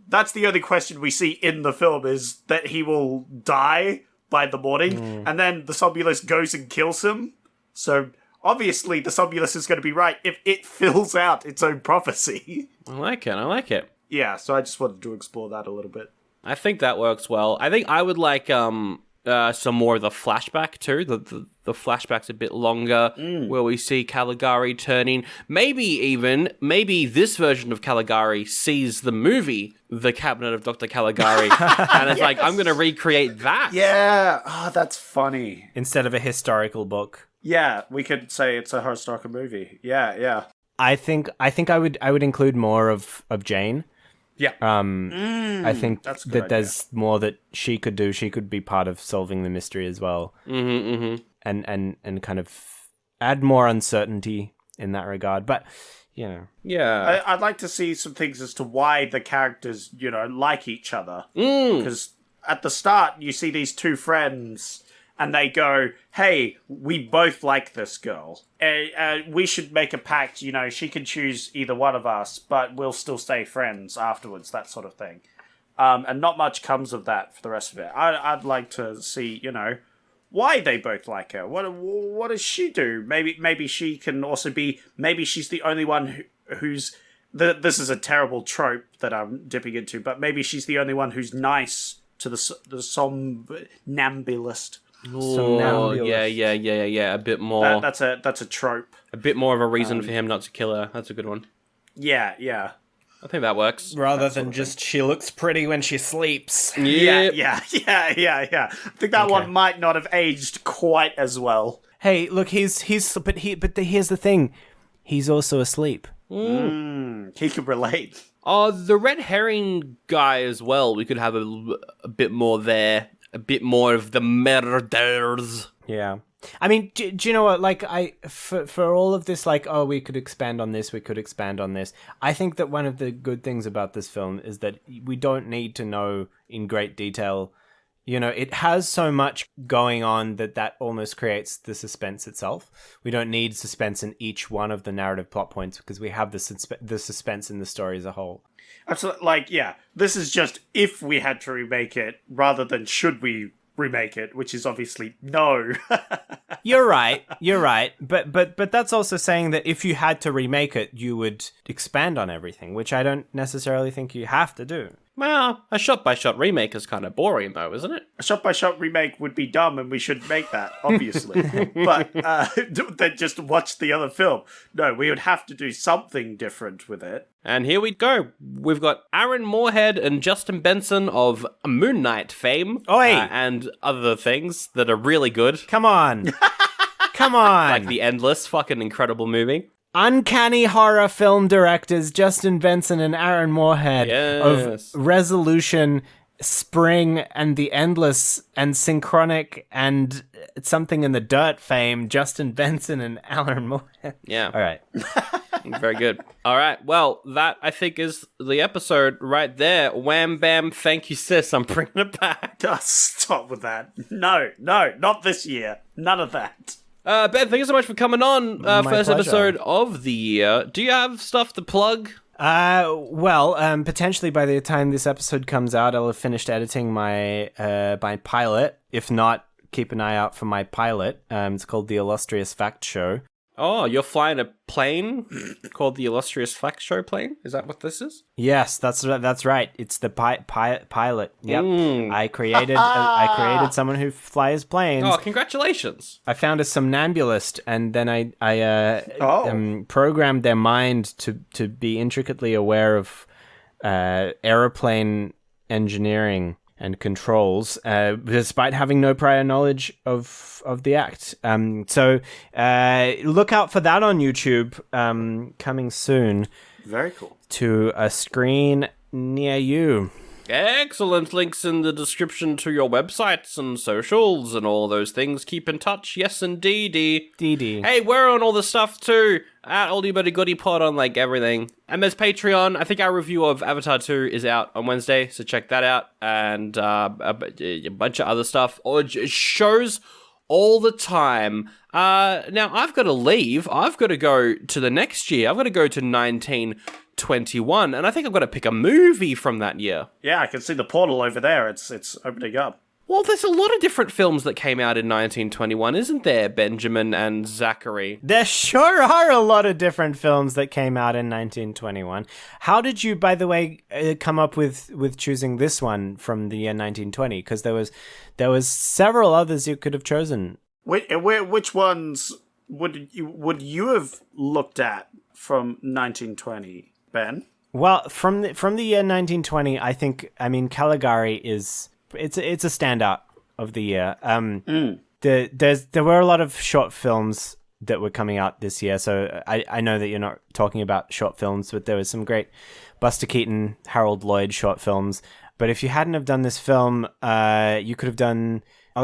that's the only question we see in the film, is that he will die by the morning, and then the somnambulist goes and kills him. So obviously the somnambulist is going to be right if it fills out its own prophecy. I like it. Yeah, so I just wanted to explore that a little bit. I think that works well. I think I would like some more of the flashback too. The flashback's a bit longer, where we see Caligari turning. Maybe this version of Caligari sees the movie The Cabinet of Dr. Caligari, and it's like, I'm going to recreate that. Yeah, that's funny. Instead of a historical book. Yeah, we could say it's a historical movie. Yeah. I think I would include more of Jane. Yeah. I think that's a good that idea. there's more that she could do. She could be part of solving the mystery as well. And kind of add more uncertainty in that regard. But, Yeah. I'd like to see some things as to why the characters, like each other. Because at the start, you see these two friends, and they go, hey, we both like this girl. We should make a pact, she can choose either one of us, but we'll still stay friends afterwards, that sort of thing. And not much comes of that for the rest of it. I'd like to see, why they both like her. What does she do? Maybe she can also be, maybe she's the only one who's, this is a terrible trope that I'm dipping into, but maybe she's the only one who's nice to the somnambulist. Oh, yeah. A bit more. That's a trope. A bit more of a reason for him not to kill her. That's a good one. Yeah. I think that works. rather than just she looks pretty when she sleeps. Yeah. I think that one might not have aged quite as well. Hey, look, he's here's the thing. He's also asleep. He could relate. The red herring guy as well. We could have a bit more there. A bit more of the murders. Yeah. I mean, do you know what? Like, for all of this, like, we could expand on this, we could expand on this. I think that one of the good things about this film is that we don't need to know in great detail. It has so much going on that almost creates the suspense itself. We don't need suspense in each one of the narrative plot points because we have the suspense in the story as a whole. Absolutely. This is just if we had to remake it rather than should we remake it, which is obviously no. You're right. But that's also saying that if you had to remake it, you would expand on everything, which I don't necessarily think you have to do. Well, a shot-by-shot remake is kind of boring, though, isn't it? A shot-by-shot remake would be dumb, and we shouldn't make that, obviously. But then just watch the other film. No, we would have to do something different with it. And here we go. We've got Aaron Moorhead and Justin Benson of Moon Knight fame. And other things that are really good. Come on. Come on. Like The Endless, fucking incredible movie. Uncanny horror film directors Justin Benson and Aaron Moorhead of Resolution, Spring, and The Endless, and Synchronic, and Something in the Dirt fame, Justin Benson and Aaron Moorhead. Yeah. All right. Very good. All right. Well, that, I think, is the episode right there. Wham, bam, thank you, sis. I'm bringing it back. Stop with that. No, not this year. None of that. Ben, thank you so much for coming on. First pleasure. episode of the year. Do you have stuff to plug? Potentially by the time this episode comes out, I'll have finished editing my pilot. If not, keep an eye out for my pilot. It's called The Illustrious Fact Show. Oh, you're flying a plane called the Illustrious Fact Show plane? Is that what this is? Yes, that's right. It's the pilot. Yep. I created someone who flies planes. Oh, congratulations. I found a somnambulist, and then I programmed their mind to be intricately aware of aeroplane engineering and controls, despite having no prior knowledge of the act. So look out for that on YouTube, coming soon. Very cool. To a screen near you. Excellent. Links in the description to your websites and socials and all those things. Keep in touch. Yes, indeedy. Hey, we're on all the stuff too. At Oldie But a Goodie Pod on like everything. And there's Patreon. I think our review of Avatar 2 is out on Wednesday, so check that out. And a bunch of other stuff. Or shows all the time. Now, I've got to leave. I've got to go to the next year. I've got to go to 1921, and I think I've got to pick a movie from that year. Yeah, I can see the portal over there. It's opening up. Well, there's a lot of different films that came out in 1921, isn't there, Benjamin and Zachary? There sure are a lot of different films that came out in 1921. How did you, by the way, come up with choosing this one from the year 1920? Because there was several others you could have chosen. Which ones would you have looked at from 1920, Ben? Well, from the year 1920, I Caligari is it's a standout of the year. There were a lot of short films that were coming out this year, so I know that you're not talking about short films, but there was some great Buster Keaton, Harold Lloyd short films. But if you hadn't have done this film, you could have done.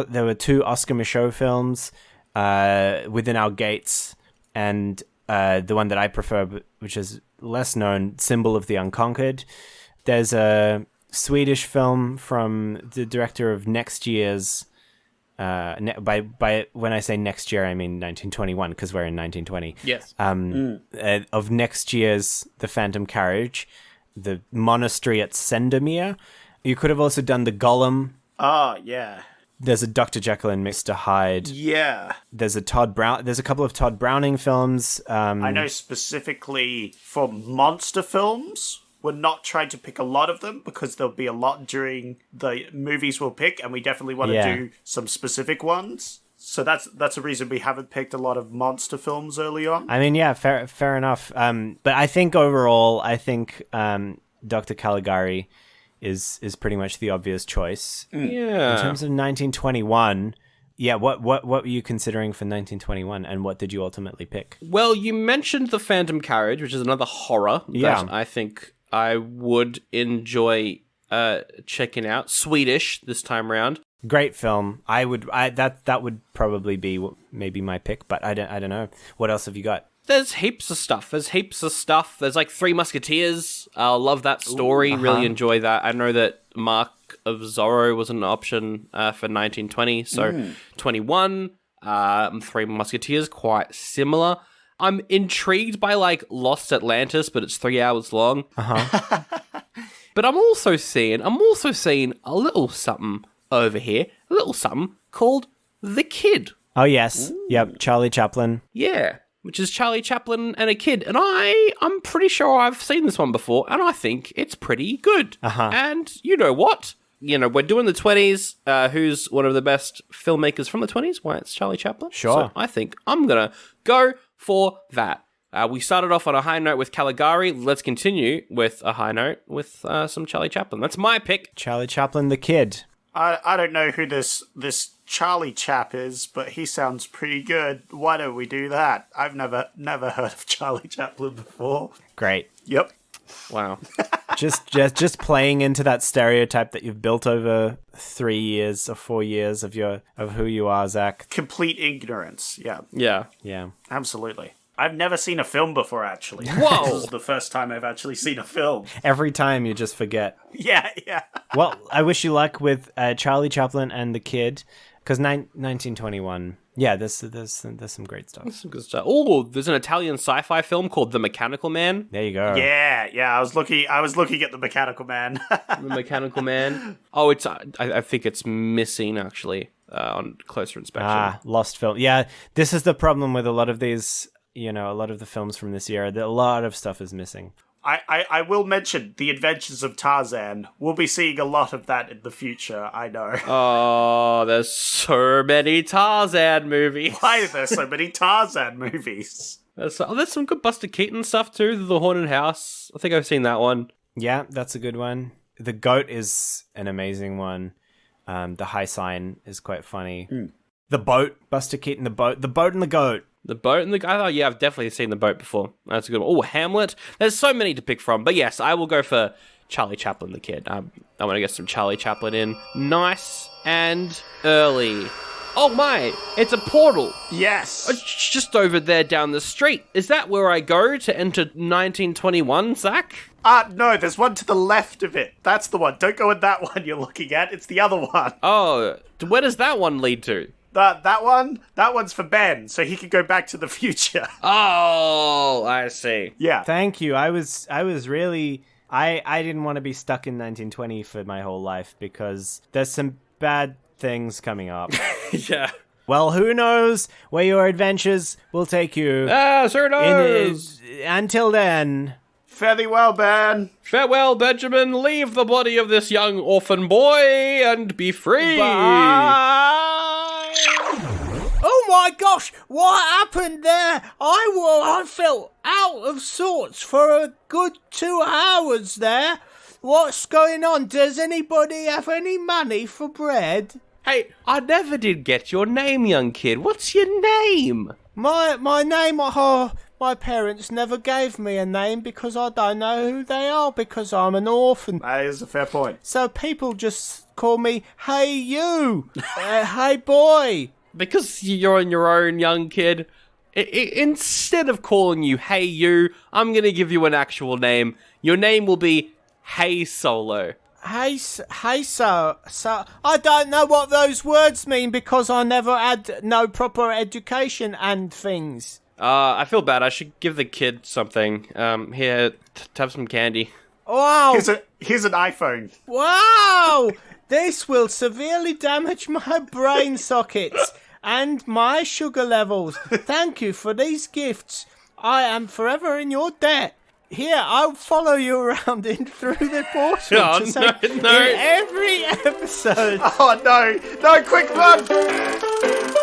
There were 2 Oscar Michaud films, Within Our Gates, and the one that I prefer, which is less known, Symbol of the Unconquered. There's a Swedish film from the director of next year's. By when I say next year, I mean 1921, because we're in 1920. Yes. Of next year's The Phantom Carriage, The Monastery at Sendomir. You could have also done The Golem. Oh, yeah. There's a Dr. Jekyll and Mr. Hyde. Yeah. There's a couple of Todd Browning films. I know specifically for monster films, we're not trying to pick a lot of them because there'll be a lot during the movies we'll pick, and we definitely want to do some specific ones. So that's a reason we haven't picked a lot of monster films early on. I mean, yeah, fair enough. But I think overall, Dr. Caligari is pretty much the obvious choice. Yeah. In terms of 1921, what were you considering for 1921, and what did you ultimately pick? Well, you mentioned The Phantom Carriage, which is another horror that I think I would enjoy checking out. Swedish this time around. Great film. That would probably be maybe my pick, but I don't know. What else have you got? There's heaps of stuff. There's like Three Musketeers. I love that story. Really enjoy that. I know that Mark of Zorro was an option for 1920. So 21, Three Musketeers, quite similar. I'm intrigued by like Lost Atlantis, but it's 3 hours long. But I'm also seeing a little something over here, a little something called The Kid. Oh yes, yep, Charlie Chaplin. Yeah. Which is Charlie Chaplin and a kid. And I'm pretty sure I've seen this one before, and I think it's pretty good. And you know what? We're doing the 20s. Who's one of the best filmmakers from the 20s? Why, it's Charlie Chaplin. Sure. So I think I'm going to go for that. We started off on a high note with Caligari. Let's continue with a high note with some Charlie Chaplin. That's my pick. Charlie Chaplin, The Kid. I don't know who this Charlie chap is, but he sounds pretty good. Why don't we do that? I've never heard of Charlie Chaplin before. Great. Yep. Wow. just playing into that stereotype that you've built over 3 years or 4 years of who you are, Zach. Complete ignorance. Yeah. Yeah. Absolutely. I've never seen a film before, actually. Whoa! This is the first time I've actually seen a film. Every time you just forget. Yeah. Well, I wish you luck with Charlie Chaplin and The Kid, because 1921. Yeah, there's some great stuff. That's some good stuff. Oh, there's an Italian sci-fi film called The Mechanical Man. There you go. Yeah. I was looking at The Mechanical Man. The Mechanical Man. Oh, it's. I think it's missing actually on closer inspection. Lost film. Yeah, this is the problem with a lot of these. A lot of the films from this year. A lot of stuff is missing. I will mention The Adventures of Tarzan. We'll be seeing a lot of that in the future, I know. Oh, there's so many Tarzan movies. Why are there so many Tarzan movies? There's some good Buster Keaton stuff too. The Haunted House. I think I've seen that one. Yeah, that's a good one. The Goat is an amazing one. The High Sign is quite funny. The Boat. Buster Keaton, The Boat. The Boat and the Goat. The Boat and the... I've definitely seen The Boat before. That's a good one. Oh, Hamlet. There's so many to pick from. But yes, I will go for Charlie Chaplin the Kid. I want to get some Charlie Chaplin in. Nice and early. Oh my, it's a portal. Yes. It's just over there down the street. Is that where I go to enter 1921, Zach? No, there's one to the left of it. That's the one. Don't go in that one you're looking at. It's the other one. Oh, where does that one lead to? That one's for Ben, so he can go back to the future. Oh, I see. Yeah. Thank you. I was really... I didn't want to be stuck in 1920 for my whole life because there's some bad things coming up. Yeah. Well, who knows where your adventures will take you. Who knows? Until then... Fare thee well, Ben. Farewell, Benjamin. Leave the body of this young orphan boy and be free. Bye. Oh my gosh, what happened there? I felt out of sorts for a good 2 hours there. What's going on? Does anybody have any money for bread? Hey, I never did get your name, young kid. What's your name? My name, my parents never gave me a name because I don't know who they are because I'm an orphan. That is a fair point. So people just call me, hey you, hey boy. Because you're on your own, young kid, instead of calling you Hey You, I'm going to give you an actual name. Your name will be Hey Solo. Hey, so I don't know what those words mean because I never had no proper education and things. I feel bad. I should give the kid something. Here, have some candy. Wow. Here's an iPhone. Wow. This will severely damage my brain sockets and my sugar levels. Thank you for these gifts. I am forever in your debt. Here, I'll follow you around in through the portal in every episode. Oh no! No, quick run!